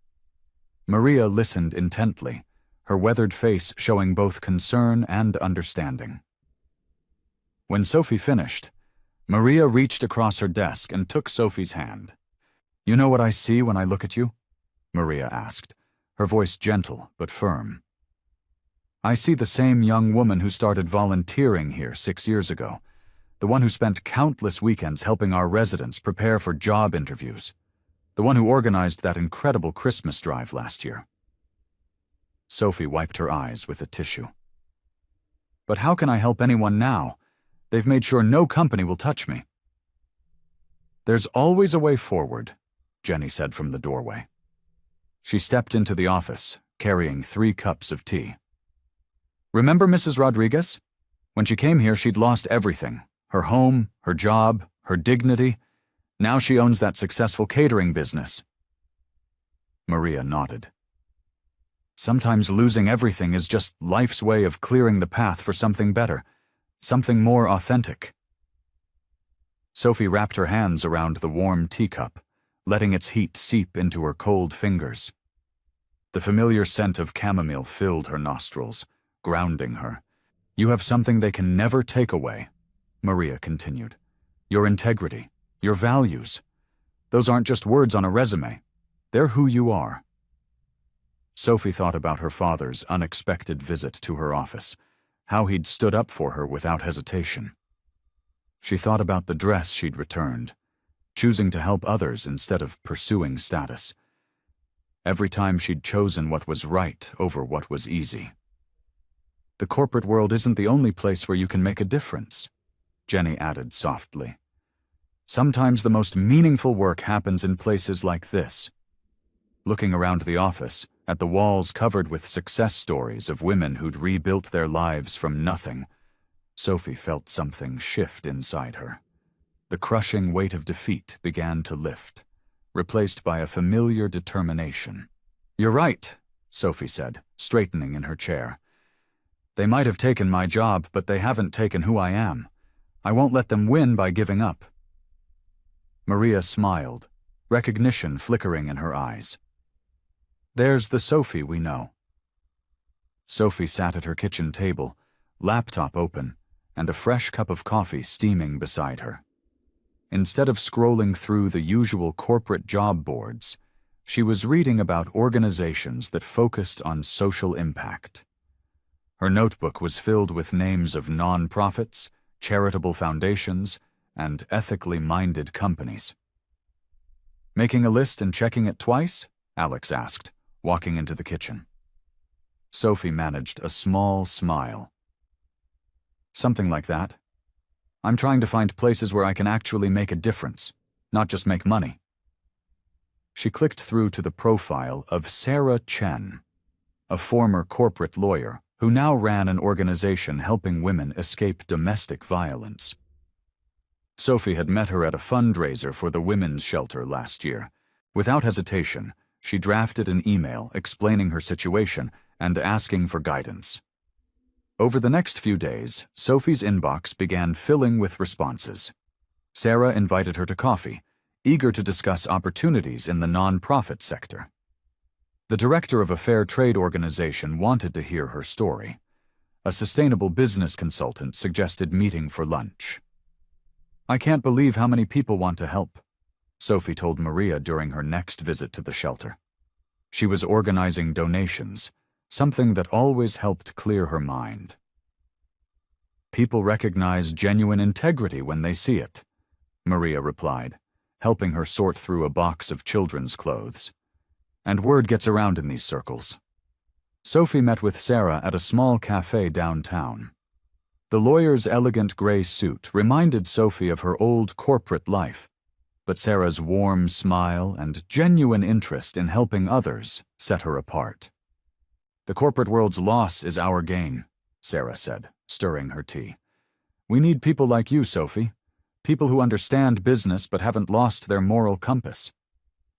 Maria listened intently, her weathered face showing both concern and understanding. When Sophie finished, Maria reached across her desk and took Sophie's hand. "You know what I see when I look at you?" Maria asked, her voice gentle but firm. I see the same young woman who started volunteering here 6 years ago, the one who spent countless weekends helping our residents prepare for job interviews, the one who organized that incredible Christmas drive last year. Sophie wiped her eyes with a tissue. But how can I help anyone now? They've made sure no company will touch me. There's always a way forward, Jenny said from the doorway. She stepped into the office, carrying 3 cups of tea. Remember Mrs. Rodriguez? When she came here, she'd lost everything. Her home, her job, her dignity. Now she owns that successful catering business. Maria nodded. Sometimes losing everything is just life's way of clearing the path for something better, something more authentic. Sophie wrapped her hands around the warm teacup, letting its heat seep into her cold fingers. The familiar scent of chamomile filled her nostrils, grounding her. You have something they can never take away, Maria continued. Your integrity, your values. Those aren't just words on a resume. They're who you are. Sophie thought about her father's unexpected visit to her office, how he'd stood up for her without hesitation. She thought about the dress she'd returned, choosing to help others instead of pursuing status. Every time she'd chosen what was right over what was easy. The corporate world isn't the only place where you can make a difference, Jenny added softly. Sometimes the most meaningful work happens in places like this. Looking around the office, at the walls covered with success stories of women who'd rebuilt their lives from nothing, Sophie felt something shift inside her. The crushing weight of defeat began to lift, replaced by a familiar determination. You're right, Sophie said, straightening in her chair. They might have taken my job, but they haven't taken who I am. I won't let them win by giving up. Maria smiled, recognition flickering in her eyes. There's the Sophie we know. Sophie sat at her kitchen table, laptop open, and a fresh cup of coffee steaming beside her. Instead of scrolling through the usual corporate job boards, she was reading about organizations that focused on social impact. Her notebook was filled with names of non-profits, charitable foundations, and ethically minded companies. Making a list and checking it twice? Alex asked, walking into the kitchen. Sophie managed a small smile. Something like that. I'm trying to find places where I can actually make a difference, not just make money. She clicked through to the profile of Sarah Chen, a former corporate lawyer who now ran an organization helping women escape domestic violence. Sophie had met her at a fundraiser for the women's shelter last year. Without hesitation, she drafted an email explaining her situation and asking for guidance. Over the next few days, Sophie's inbox began filling with responses. Sarah invited her to coffee, eager to discuss opportunities in the non-profit sector. The director of a fair trade organization wanted to hear her story. A sustainable business consultant suggested meeting for lunch. I can't believe how many people want to help, Sophie told Maria during her next visit to the shelter. She was organizing donations, something that always helped clear her mind. People recognize genuine integrity when they see it, Maria replied, helping her sort through a box of children's clothes. And word gets around in these circles. Sophie met with Sarah at a small cafe downtown. The lawyer's elegant gray suit reminded Sophie of her old corporate life, but Sarah's warm smile and genuine interest in helping others set her apart. The corporate world's loss is our gain, Sarah said, stirring her tea. We need people like you, Sophie. People who understand business but haven't lost their moral compass.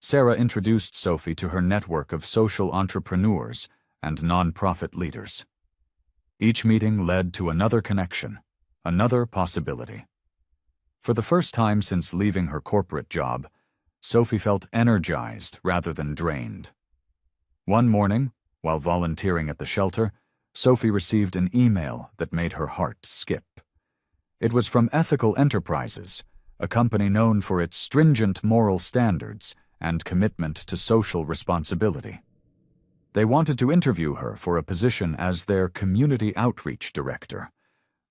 Sarah introduced Sophie to her network of social entrepreneurs and non-profit leaders. Each meeting led to another connection, another possibility. For the first time since leaving her corporate job, Sophie felt energized rather than drained. One morning, while volunteering at the shelter, Sophie received an email that made her heart skip. It was from Ethical Enterprises, a company known for its stringent moral standards and commitment to social responsibility. They wanted to interview her for a position as their community outreach director.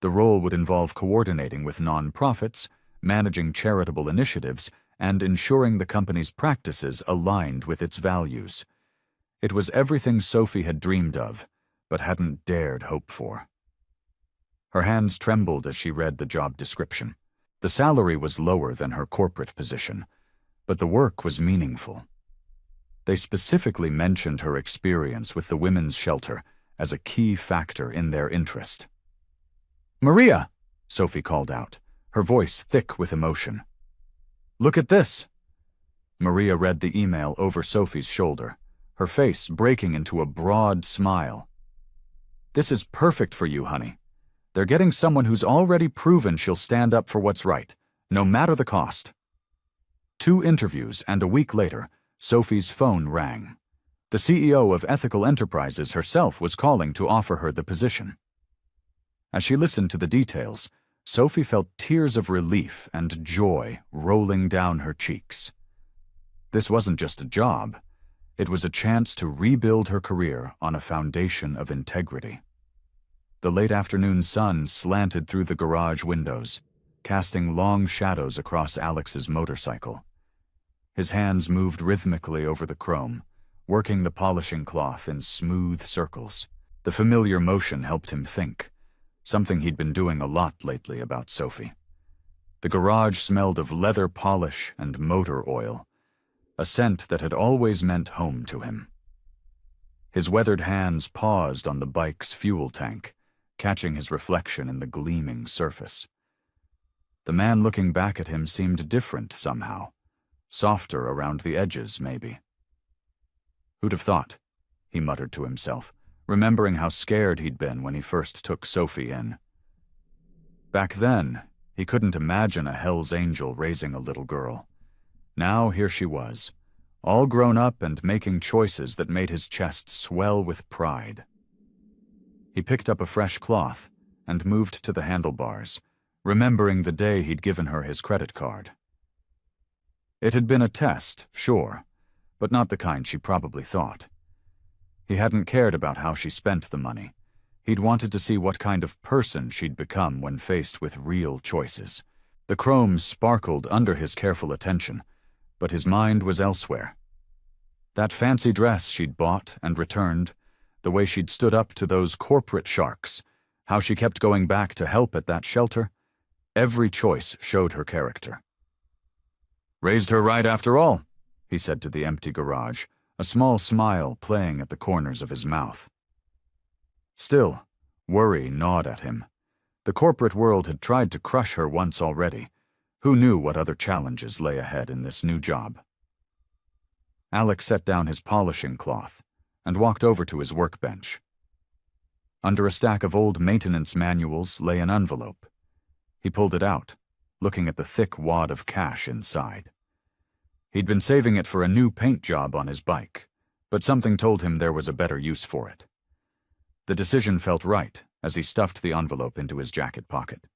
The role would involve coordinating with nonprofits, managing charitable initiatives, and ensuring the company's practices aligned with its values. It was everything Sophie had dreamed of, but hadn't dared hope for. Her hands trembled as she read the job description. The salary was lower than her corporate position, but the work was meaningful. They specifically mentioned her experience with the women's shelter as a key factor in their interest. "Maria!" Sophie called out, her voice thick with emotion. "Look at this!" Maria read the email over Sophie's shoulder, her face breaking into a broad smile. "This is perfect for you, honey. They're getting someone who's already proven she'll stand up for what's right, no matter the cost." 2 interviews, and a week later, Sophie's phone rang. The CEO of Ethical Enterprises herself was calling to offer her the position. As she listened to the details, Sophie felt tears of relief and joy rolling down her cheeks. This wasn't just a job. It was a chance to rebuild her career on a foundation of integrity. The late afternoon sun slanted through the garage windows, casting long shadows across Alex's motorcycle. His hands moved rhythmically over the chrome, working the polishing cloth in smooth circles. The familiar motion helped him think, something he'd been doing a lot lately about Sophie. The garage smelled of leather polish and motor oil, a scent that had always meant home to him. His weathered hands paused on the bike's fuel tank, catching his reflection in the gleaming surface. The man looking back at him seemed different somehow, softer around the edges, maybe. "Who'd have thought?" he muttered to himself, remembering how scared he'd been when he first took Sophie in. Back then, he couldn't imagine a Hell's Angel raising a little girl. Now here she was, all grown up and making choices that made his chest swell with pride. He picked up a fresh cloth and moved to the handlebars, remembering the day he'd given her his credit card. It had been a test, sure, but not the kind she probably thought. He hadn't cared about how she spent the money. He'd wanted to see what kind of person she'd become when faced with real choices. The chrome sparkled under his careful attention, but his mind was elsewhere. That fancy dress she'd bought and returned, the way she'd stood up to those corporate sharks, how she kept going back to help at that shelter, every choice showed her character. "Raised her right after all," he said to the empty garage, a small smile playing at the corners of his mouth. Still, worry gnawed at him. The corporate world had tried to crush her once already. Who knew what other challenges lay ahead in this new job? Alex set down his polishing cloth and walked over to his workbench. Under a stack of old maintenance manuals lay an envelope. He pulled it out, looking at the thick wad of cash inside. He'd been saving it for a new paint job on his bike, but something told him there was a better use for it. The decision felt right as he stuffed the envelope into his jacket pocket.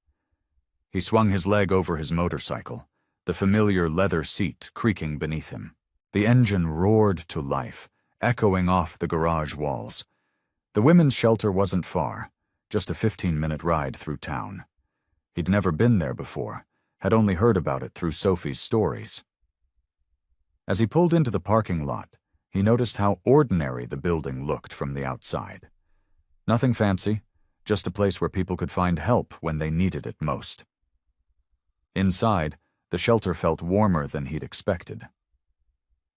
He swung his leg over his motorcycle, the familiar leather seat creaking beneath him. The engine roared to life, echoing off the garage walls. The women's shelter wasn't far, just a 15-minute ride through town. He'd never been there before, had only heard about it through Sophie's stories. As he pulled into the parking lot, he noticed how ordinary the building looked from the outside. Nothing fancy, just a place where people could find help when they needed it most. Inside, the shelter felt warmer than he'd expected.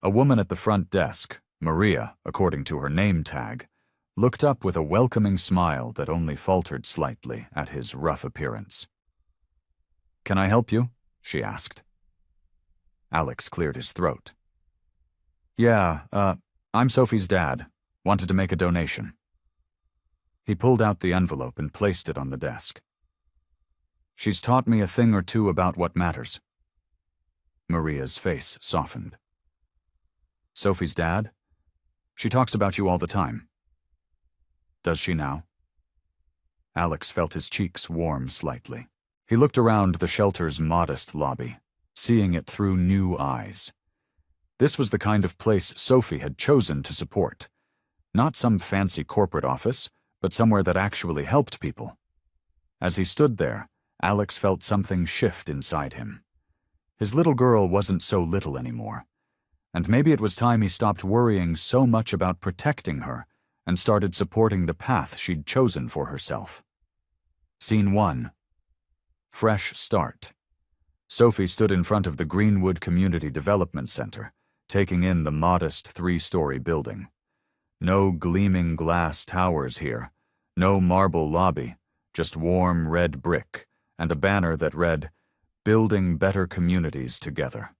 A woman at the front desk, Maria, according to her name tag, looked up with a welcoming smile that only faltered slightly at his rough appearance. "Can I help you?" she asked. Alex cleared his throat. "Yeah, I'm Sophie's dad. Wanted to make a donation." He pulled out the envelope and placed it on the desk. "She's taught me a thing or two about what matters." Maria's face softened. "Sophie's dad? She talks about you all the time." "Does she now?" Alex felt his cheeks warm slightly. He looked around the shelter's modest lobby, seeing it through new eyes. This was the kind of place Sophie had chosen to support. Not some fancy corporate office, but somewhere that actually helped people. As he stood there, Alex felt something shift inside him. His little girl wasn't so little anymore, and maybe it was time he stopped worrying so much about protecting her and started supporting the path she'd chosen for herself. Scene 1. Fresh start. Sophie stood in front of the Greenwood Community Development Center, taking in the modest 3-story building. No gleaming glass towers here, no marble lobby, just warm red brick and a banner that read, "Building Better Communities Together."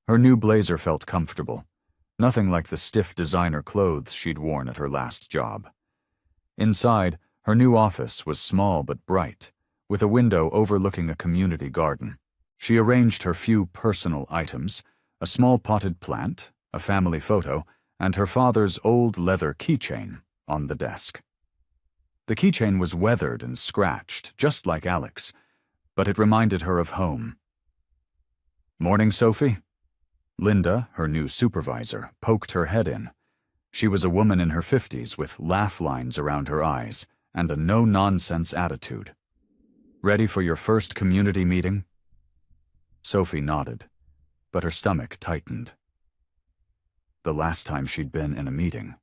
Her new blazer felt comfortable, nothing like the stiff designer clothes she'd worn at her last job. Inside, her new office was small but bright, with a window overlooking a community garden. She arranged her few personal items, a small potted plant, a family photo, and her father's old leather keychain on the desk. The keychain was weathered and scratched, just like Alex, but it reminded her of home. "Morning, Sophie?" Linda, her new supervisor, poked her head in. She was a woman in her 50s with laugh lines around her eyes and a no-nonsense attitude. "Ready for your first community meeting?" Sophie nodded, but her stomach tightened. The last time she'd been in a meeting.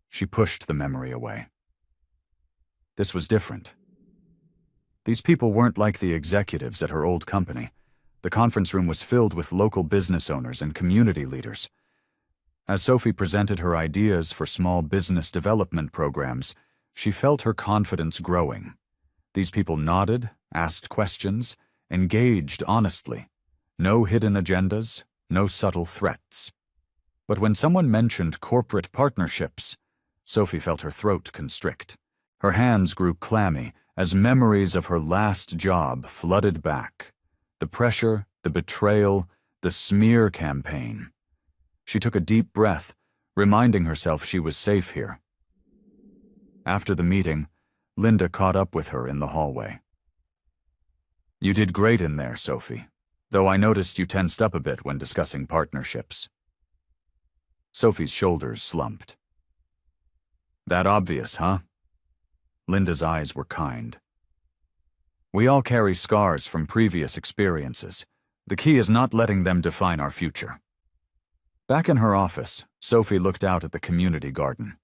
She pushed the memory away. This was different. These people weren't like the executives at her old company. The conference room was filled with local business owners and community leaders. As Sophie presented her ideas for small business development programs, she felt her confidence growing. These people nodded, asked questions, engaged honestly. No hidden agendas, no subtle threats. But when someone mentioned corporate partnerships, Sophie felt her throat constrict. Her hands grew clammy as memories of her last job flooded back. The pressure, the betrayal, the smear campaign. She took a deep breath, reminding herself she was safe here. After the meeting, Linda caught up with her in the hallway. "You did great in there, Sophie, though I noticed you tensed up a bit when discussing partnerships." Sophie's shoulders slumped. "That obvious, huh?" Linda's eyes were kind. "We all carry scars from previous experiences. The key is not letting them define our future." Back in her office, Sophie looked out at the community garden.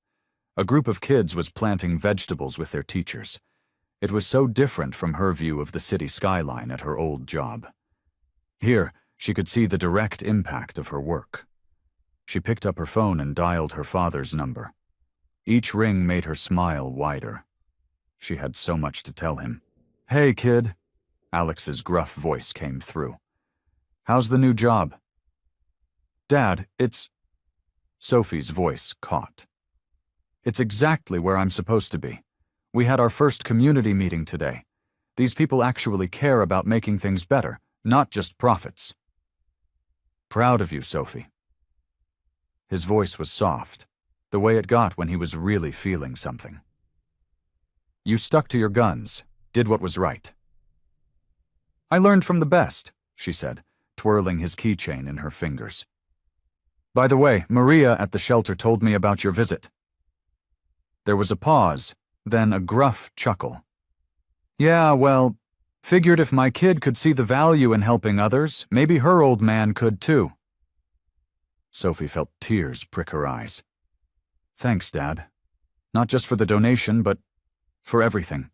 A group of kids was planting vegetables with their teachers. It was so different from her view of the city skyline at her old job. Here, she could see the direct impact of her work. She picked up her phone and dialed her father's number. Each ring made her smile wider. She had so much to tell him. "Hey, kid," Alex's gruff voice came through. "How's the new job?" "Dad, it's..." Sophie's voice caught. "It's exactly where I'm supposed to be. We had our first community meeting today. These people actually care about making things better, not just profits." "Proud of you, Sophie." His voice was soft, the way it got when he was really feeling something. "You stuck to your guns, did what was right." "I learned from the best," she said, twirling his keychain in her fingers. "By the way, Maria at the shelter told me about your visit." There was a pause, then a gruff chuckle. "Yeah, well, figured if my kid could see the value in helping others, maybe her old man could too." Sophie felt tears prick her eyes. "Thanks, Dad. Not just for the donation, but for everything.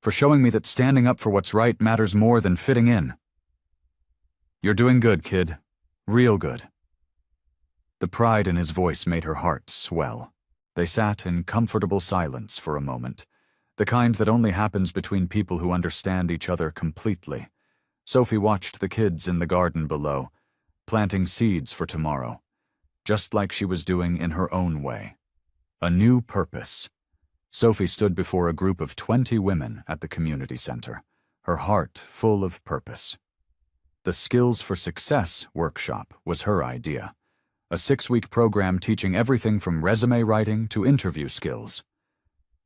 For showing me that standing up for what's right matters more than fitting in." "You're doing good, kid. Real good." The pride in his voice made her heart swell. They sat in comfortable silence for a moment, the kind that only happens between people who understand each other completely. Sophie watched the kids in the garden below, planting seeds for tomorrow, just like she was doing in her own way. A new purpose. Sophie stood before a group of 20 women at the community center, her heart full of purpose. The Skills for Success workshop was her idea, a 6-week program teaching everything from resume writing to interview skills.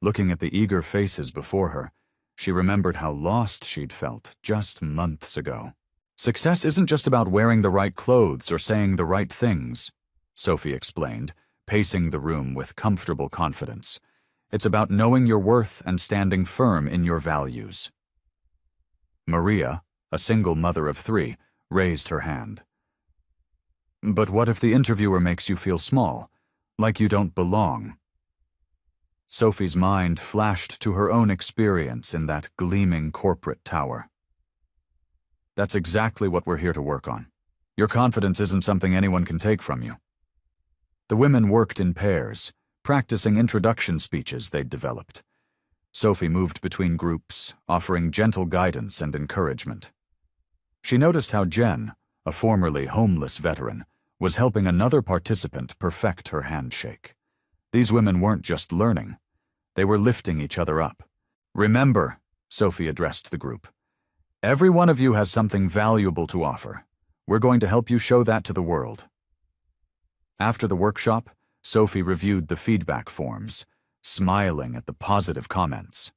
Looking at the eager faces before her, she remembered how lost she'd felt just months ago. Success isn't just about wearing the right clothes or saying the right things, Sophie explained, pacing the room with comfortable confidence. It's about knowing your worth and standing firm in your values. Maria, a single mother of 3, raised her hand. But what if the interviewer makes you feel small, like you don't belong? Sophie's mind flashed to her own experience in that gleaming corporate tower. That's exactly what we're here to work on. Your confidence isn't something anyone can take from you. The women worked in pairs, practicing introduction speeches they'd developed. Sophie moved between groups, offering gentle guidance and encouragement. She noticed how Jen, a formerly homeless veteran, was helping another participant perfect her handshake. These women weren't just learning. They were lifting each other up. Remember, Sophie addressed the group, every one of you has something valuable to offer. We're going to help you show that to the world. After the workshop, Sophie reviewed the feedback forms, smiling at the positive comments.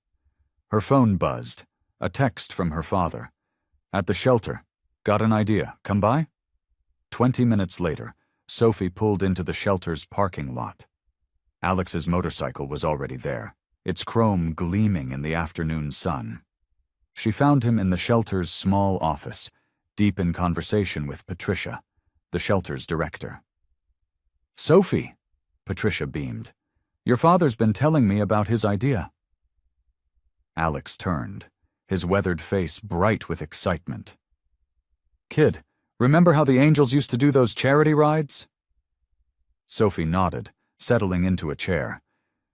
Her phone buzzed, a text from her father. At the shelter. Got an idea. Come by? 20 minutes later, Sophie pulled into the shelter's parking lot. Alex's motorcycle was already there, its chrome gleaming in the afternoon sun. She found him in the shelter's small office, deep in conversation with Patricia, the shelter's director. Sophie, Patricia beamed. Your father's been telling me about his idea. Alex turned, his weathered face bright with excitement. Kid, remember how the Angels used to do those charity rides? Sophie nodded, settling into a chair.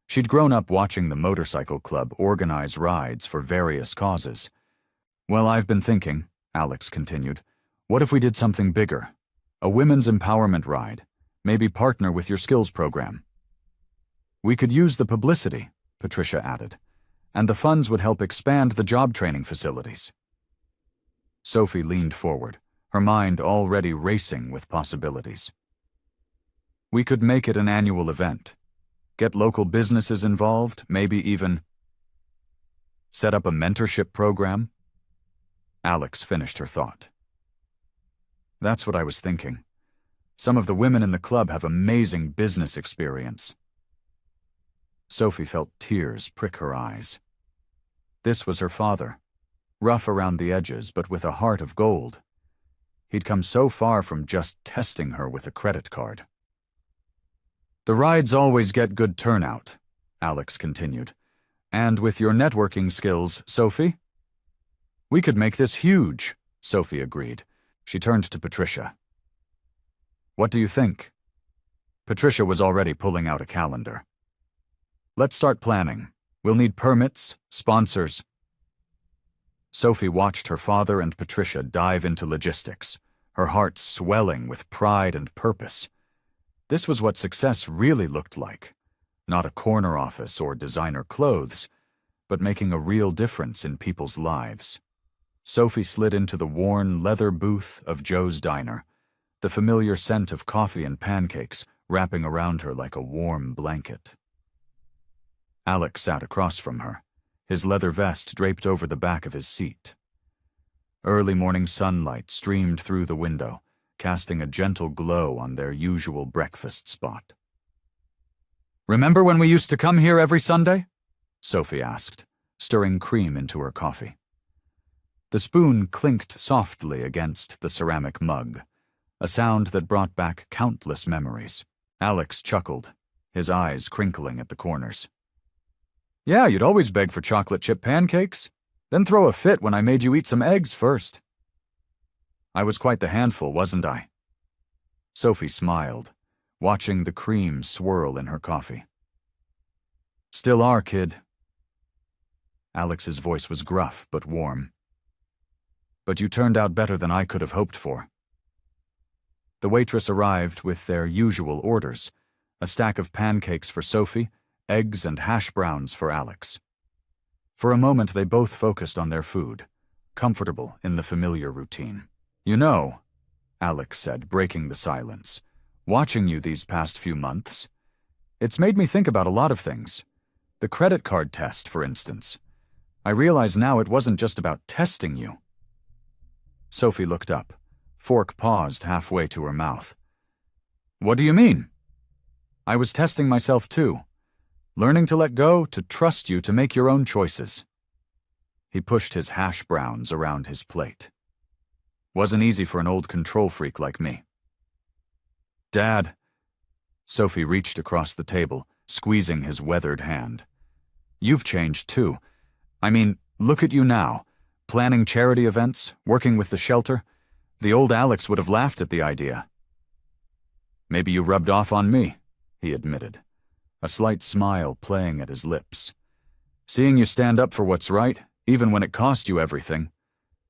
She'd grown up watching the motorcycle club organize rides for various causes. Well, I've been thinking, Alex continued, what if we did something bigger? A women's empowerment ride, maybe partner with your skills program. We could use the publicity, Patricia added, and the funds would help expand the job training facilities. Sophie leaned forward, her mind already racing with possibilities. We could make it an annual event. Get local businesses involved, maybe even set up a mentorship program. Alex finished her thought. That's what I was thinking. Some of the women in the club have amazing business experience. Sophie felt tears prick her eyes. This was her father, rough around the edges but with a heart of gold. He'd come so far from just testing her with a credit card. The rides always get good turnout, Alex continued. And with your networking skills, Sophie? We could make this huge, Sophie agreed. She turned to Patricia. What do you think? Patricia was already pulling out a calendar. Let's start planning. We'll need permits, sponsors. Sophie watched her father and Patricia dive into logistics, her heart swelling with pride and purpose. This was what success really looked like. Not a corner office or designer clothes, but making a real difference in people's lives. Sophie slid into the worn leather booth of Joe's Diner, the familiar scent of coffee and pancakes wrapping around her like a warm blanket. Alex sat across from her, his leather vest draped over the back of his seat. Early morning sunlight streamed through the window, casting a gentle glow on their usual breakfast spot. Remember when we used to come here every Sunday? Sophie asked, stirring cream into her coffee. The spoon clinked softly against the ceramic mug, a sound that brought back countless memories. Alex chuckled, his eyes crinkling at the corners. Yeah, you'd always beg for chocolate chip pancakes, then throw a fit when I made you eat some eggs first. I was quite the handful, wasn't I? Sophie smiled, watching the cream swirl in her coffee. Still are, kid. Alex's voice was gruff but warm. But you turned out better than I could have hoped for. The waitress arrived with their usual orders, a stack of pancakes for Sophie, eggs and hash browns for Alex. For a moment they both focused on their food, comfortable in the familiar routine. You know, Alex said, breaking the silence, watching you these past few months, it's made me think about a lot of things. The credit card test, for instance. I realize now it wasn't just about testing you. Sophie looked up. Fork paused halfway to her mouth. What do you mean? I was testing myself too. Learning to let go, to trust you, to make your own choices. He pushed his hash browns around his plate. Wasn't easy for an old control freak like me. Dad. Sophie reached across the table, squeezing his weathered hand. You've changed too. I mean, look at you now. Planning charity events, working with the shelter. The old Alex would have laughed at the idea. Maybe you rubbed off on me, he admitted, a slight smile playing at his lips. Seeing you stand up for what's right, even when it cost you everything,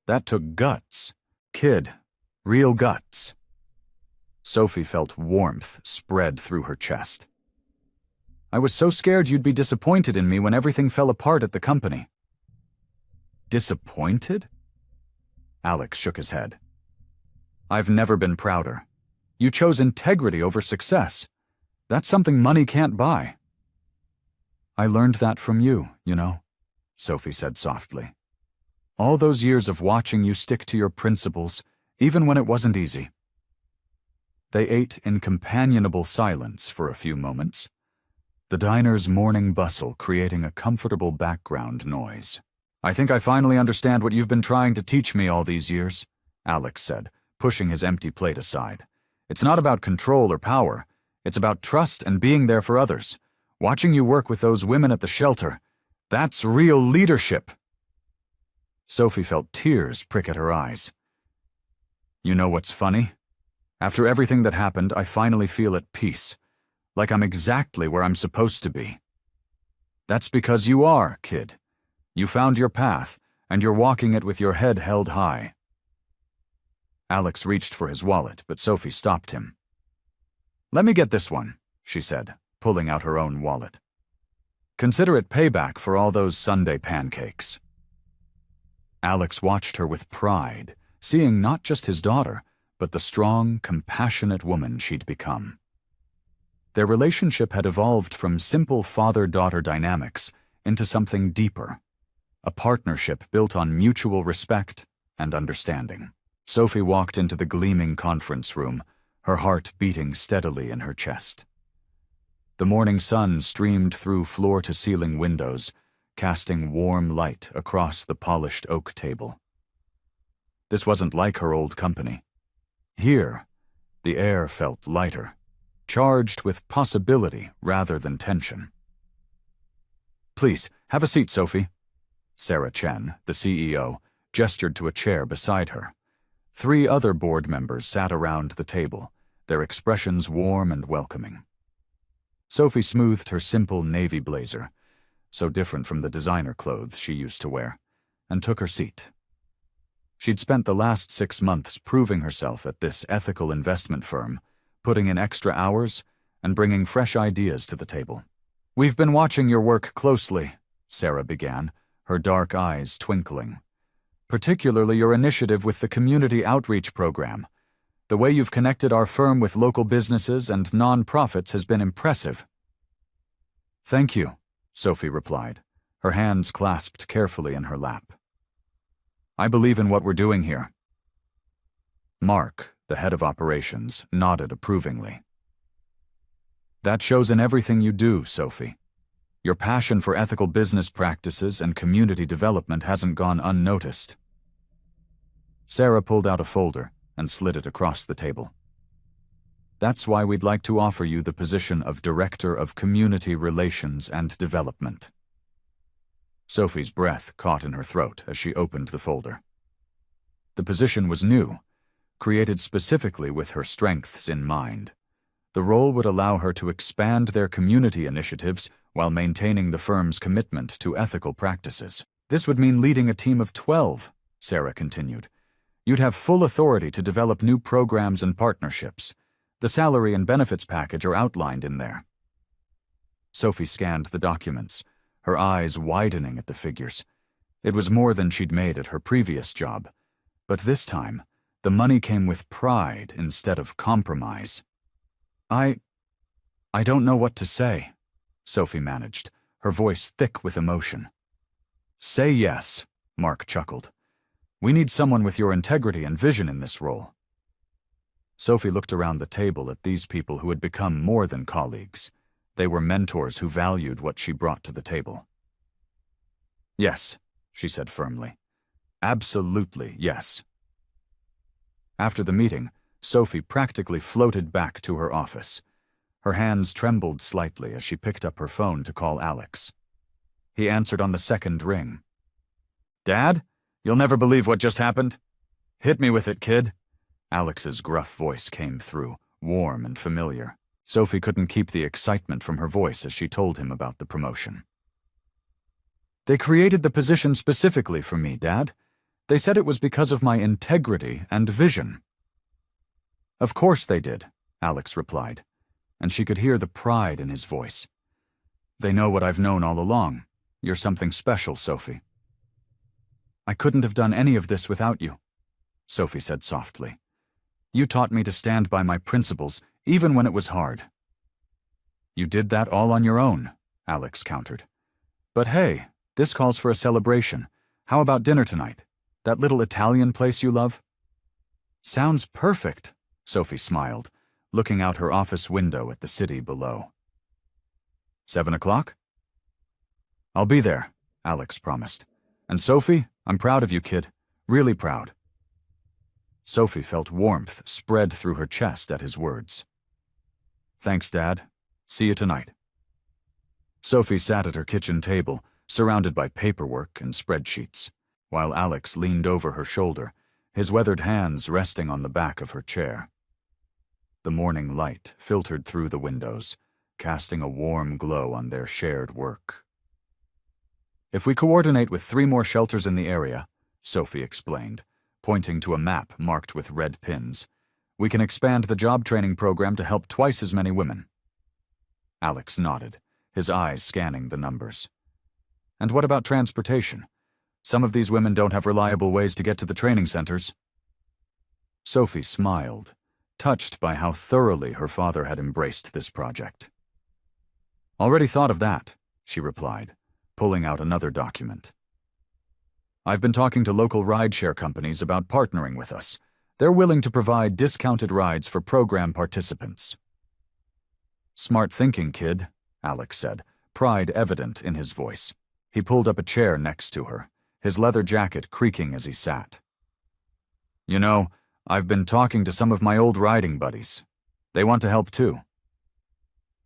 that took guts. Kid, real guts. Sophie felt warmth spread through her chest. I was so scared you'd be disappointed in me when everything fell apart at the company. Disappointed? Alex shook his head. I've never been prouder. You chose integrity over success. That's something money can't buy. I learned that from you, you know, Sophie said softly. All those years of watching you stick to your principles, even when it wasn't easy. They ate in companionable silence for a few moments, the diner's morning bustle creating a comfortable background noise. I think I finally understand what you've been trying to teach me all these years, Alex said, pushing his empty plate aside. It's not about control or power. It's about trust and being there for others. Watching you work with those women at the shelter, that's real leadership. Sophie felt tears prick at her eyes. You know what's funny? After everything that happened, I finally feel at peace, like I'm exactly where I'm supposed to be. That's because you are, kid. You found your path, and you're walking it with your head held high. Alex reached for his wallet, but Sophie stopped him. Let me get this one, she said, pulling out her own wallet. Consider it payback for all those Sunday pancakes. Alex watched her with pride, seeing not just his daughter, but the strong, compassionate woman she'd become. Their relationship had evolved from simple father-daughter dynamics into something deeper, a partnership built on mutual respect and understanding. Sophie walked into the gleaming conference room, her heart beating steadily in her chest. The morning sun streamed through floor-to-ceiling windows, casting warm light across the polished oak table. This wasn't like her old company. Here, the air felt lighter, charged with possibility rather than tension. Please, have a seat, Sophie. Sarah Chen, the CEO, gestured to a chair beside her. 3 other board members sat around the table, their expressions warm and welcoming. Sophie smoothed her simple navy blazer, so different from the designer clothes she used to wear, and took her seat. She'd spent the last 6 months proving herself at this ethical investment firm, putting in extra hours and bringing fresh ideas to the table. We've been watching your work closely, Sarah began, her dark eyes twinkling. Particularly your initiative with the community outreach program. The way you've connected our firm with local businesses and non-profits has been impressive. Thank you, Sophie replied, her hands clasped carefully in her lap. I believe in what we're doing here. Mark, the head of operations, nodded approvingly. That shows in everything you do, Sophie. Your passion for ethical business practices and community development hasn't gone unnoticed. Sarah pulled out a folder and slid it across the table. That's why we'd like to offer you the position of Director of Community Relations and Development. Sophie's breath caught in her throat as she opened the folder. The position was new, created specifically with her strengths in mind. The role would allow her to expand their community initiatives while maintaining the firm's commitment to ethical practices. This would mean leading a team of 12, Sarah continued. You'd have full authority to develop new programs and partnerships. The salary and benefits package are outlined in there. Sophie scanned the documents, her eyes widening at the figures. It was more than she'd made at her previous job. But this time, the money came with pride instead of compromise. I don't know what to say, Sophie managed, her voice thick with emotion. Say yes, Mark chuckled. We need someone with your integrity and vision in this role." Sophie looked around the table at these people who had become more than colleagues. They were mentors who valued what she brought to the table. "Yes," she said firmly. "Absolutely yes." After the meeting, Sophie practically floated back to her office. Her hands trembled slightly as she picked up her phone to call Alex. He answered on the second ring. "Dad? You'll never believe what just happened. Hit me with it, kid." Alex's gruff voice came through, warm and familiar. Sophie couldn't keep the excitement from her voice as she told him about the promotion. "They created the position specifically for me, Dad. They said it was because of my integrity and vision." "Of course they did," Alex replied, and she could hear the pride in his voice. "They know what I've known all along. You're something special, Sophie." "I couldn't have done any of this without you," Sophie said softly. "You taught me to stand by my principles, even when it was hard." "You did that all on your own," Alex countered. "But hey, this calls for a celebration. How about dinner tonight? That little Italian place you love?" "Sounds perfect," Sophie smiled, looking out her office window at the city below. 7 o'clock? "I'll be there," Alex promised. "And Sophie, I'm proud of you, kid. Really proud." Sophie felt warmth spread through her chest at his words. "Thanks, Dad. See you tonight." Sophie sat at her kitchen table, surrounded by paperwork and spreadsheets, while Alex leaned over her shoulder, his weathered hands resting on the back of her chair. The morning light filtered through the windows, casting a warm glow on their shared work. "If we coordinate with 3 more shelters in the area," Sophie explained, pointing to a map marked with red pins, "we can expand the job training program to help twice as many women." Alex nodded, his eyes scanning the numbers. "And what about transportation? Some of these women don't have reliable ways to get to the training centers." Sophie smiled, touched by how thoroughly her father had embraced this project. "Already thought of that," she replied, pulling out another document. "I've been talking to local rideshare companies about partnering with us. They're willing to provide discounted rides for program participants." "Smart thinking, kid," Alex said, pride evident in his voice. He pulled up a chair next to her, his leather jacket creaking as he sat. "You know, I've been talking to some of my old riding buddies. They want to help too."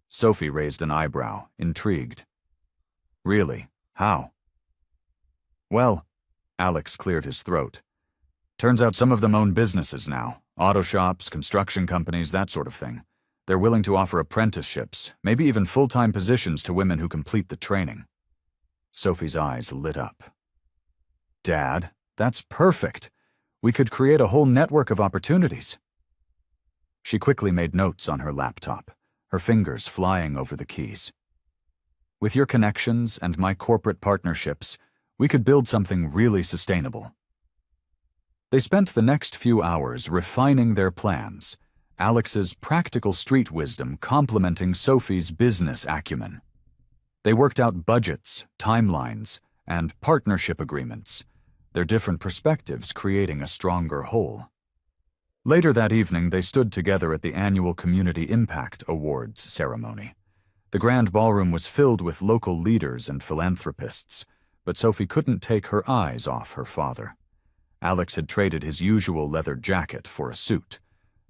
Sophie raised an eyebrow, intrigued. "Really? How?" "Well," Alex cleared his throat. "Turns out some of them own businesses now, auto shops, construction companies, that sort of thing. They're willing to offer apprenticeships, maybe even full-time positions to women who complete the training." Sophie's eyes lit up. "Dad, that's perfect. We could create a whole network of opportunities." She quickly made notes on her laptop, her fingers flying over the keys. "With your connections and my corporate partnerships, we could build something really sustainable." They spent the next few hours refining their plans, Alex's practical street wisdom complementing Sophie's business acumen. They worked out budgets, timelines, and partnership agreements, their different perspectives creating a stronger whole. Later that evening, they stood together at the annual Community Impact Awards ceremony. The grand ballroom was filled with local leaders and philanthropists, but Sophie couldn't take her eyes off her father. Alex had traded his usual leather jacket for a suit,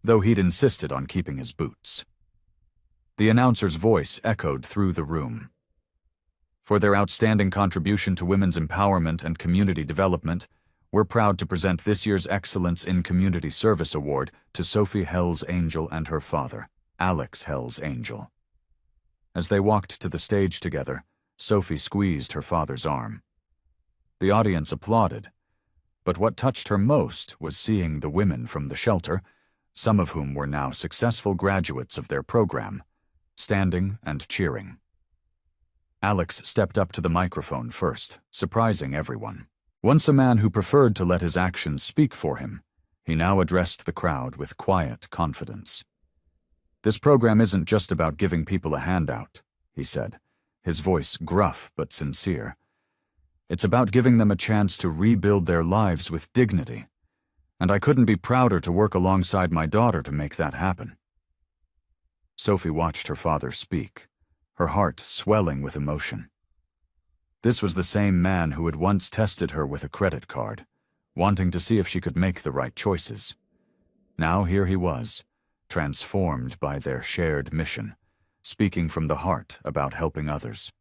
though he'd insisted on keeping his boots. The announcer's voice echoed through the room. "For their outstanding contribution to women's empowerment and community development, we're proud to present this year's Excellence in Community Service Award to Sophie Hell's Angel and her father, Alex Hell's Angel." As they walked to the stage together, Sophie squeezed her father's arm. The audience applauded, but what touched her most was seeing the women from the shelter, some of whom were now successful graduates of their program, standing and cheering. Alex stepped up to the microphone first, surprising everyone. Once a man who preferred to let his actions speak for him, he now addressed the crowd with quiet confidence. "This program isn't just about giving people a handout," he said, his voice gruff but sincere. It's about giving them a chance to rebuild their lives with dignity. And I couldn't be prouder to work alongside my daughter to make that happen." Sophie watched her father speak, her heart swelling with emotion. This was the same man who had once tested her with a credit card, wanting to see if she could make the right choices. Now here he was, transformed by their shared mission, speaking from the heart about helping others.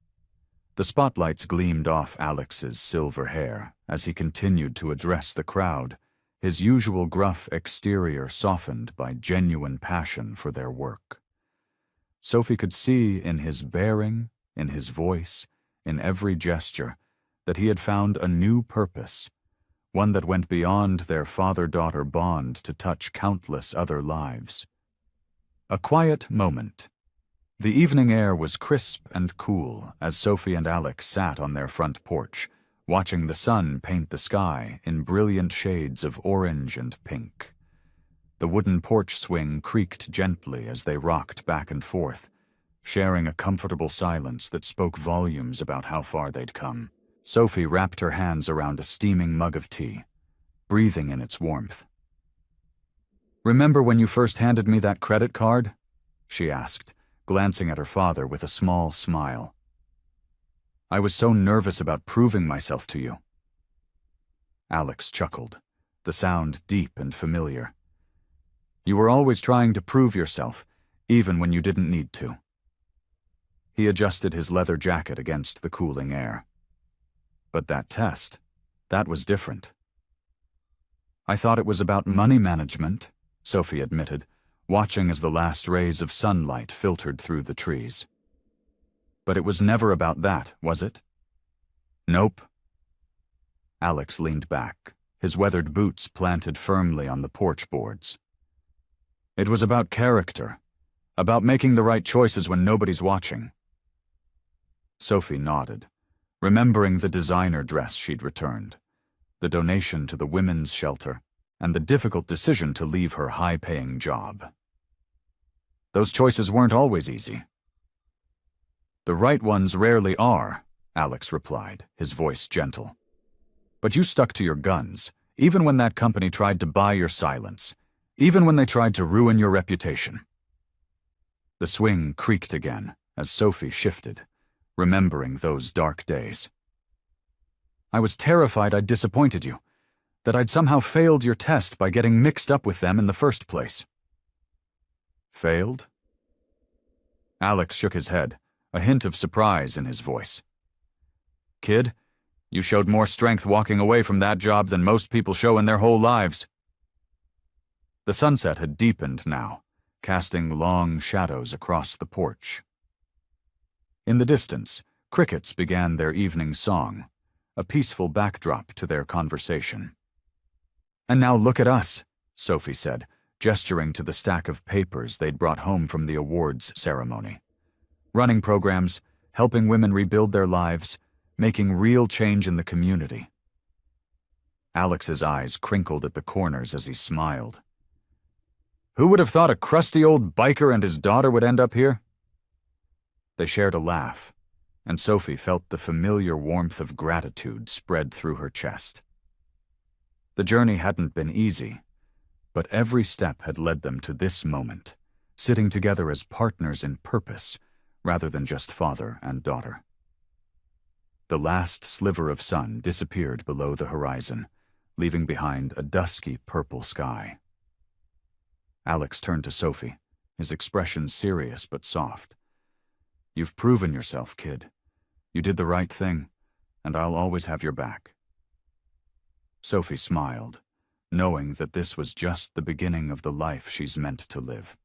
The spotlights gleamed off Alex's silver hair as he continued to address the crowd, his usual gruff exterior softened by genuine passion for their work. Sophie could see in his bearing, in his voice, in every gesture, that he had found a new purpose, one that went beyond their father-daughter bond to touch countless other lives. A quiet moment. The evening air was crisp and cool as Sophie and Alex sat on their front porch, watching the sun paint the sky in brilliant shades of orange and pink. The wooden porch swing creaked gently as they rocked back and forth, sharing a comfortable silence that spoke volumes about how far they'd come. Sophie wrapped her hands around a steaming mug of tea, breathing in its warmth. "Remember when you first handed me that credit card?" she asked, glancing at her father with a small smile. "I was so nervous about proving myself to you." Alex chuckled, the sound deep and familiar. "You were always trying to prove yourself, even when you didn't need to." He adjusted his leather jacket against the cooling air. "But that test, that was different." "I thought it was about money management," Sophie admitted, watching as the last rays of sunlight filtered through the trees. "But it was never about that, was it?" "Nope." Alex leaned back, his weathered boots planted firmly on the porch boards. "It was about character, about making the right choices when nobody's watching." Sophie nodded, remembering the designer dress she'd returned, the donation to the women's shelter, and the difficult decision to leave her high-paying job. "Those choices weren't always easy." "The right ones rarely are," Alex replied, his voice gentle. "But you stuck to your guns, even when that company tried to buy your silence, even when they tried to ruin your reputation." The swing creaked again as Sophie shifted, remembering those dark days. "I was terrified I'd disappointed you, that I'd somehow failed your test by getting mixed up with them in the first place." "Failed?" Alex shook his head, a hint of surprise in his voice. "Kid, you showed more strength walking away from that job than most people show in their whole lives." The sunset had deepened now, casting long shadows across the porch. In the distance, crickets began their evening song, a peaceful backdrop to their conversation. "And now look at us," Sophie said, gesturing to the stack of papers they'd brought home from the awards ceremony. "Running programs, helping women rebuild their lives, making real change in the community." Alex's eyes crinkled at the corners as he smiled. "Who would have thought a crusty old biker and his daughter would end up here?" They shared a laugh, and Sophie felt the familiar warmth of gratitude spread through her chest. The journey hadn't been easy, but every step had led them to this moment, sitting together as partners in purpose rather than just father and daughter. The last sliver of sun disappeared below the horizon, leaving behind a dusky purple sky. Alex turned to Sophie, his expression serious but soft. "You've proven yourself, kid. You did the right thing, and I'll always have your back." Sophie smiled, knowing that this was just the beginning of the life she's meant to live.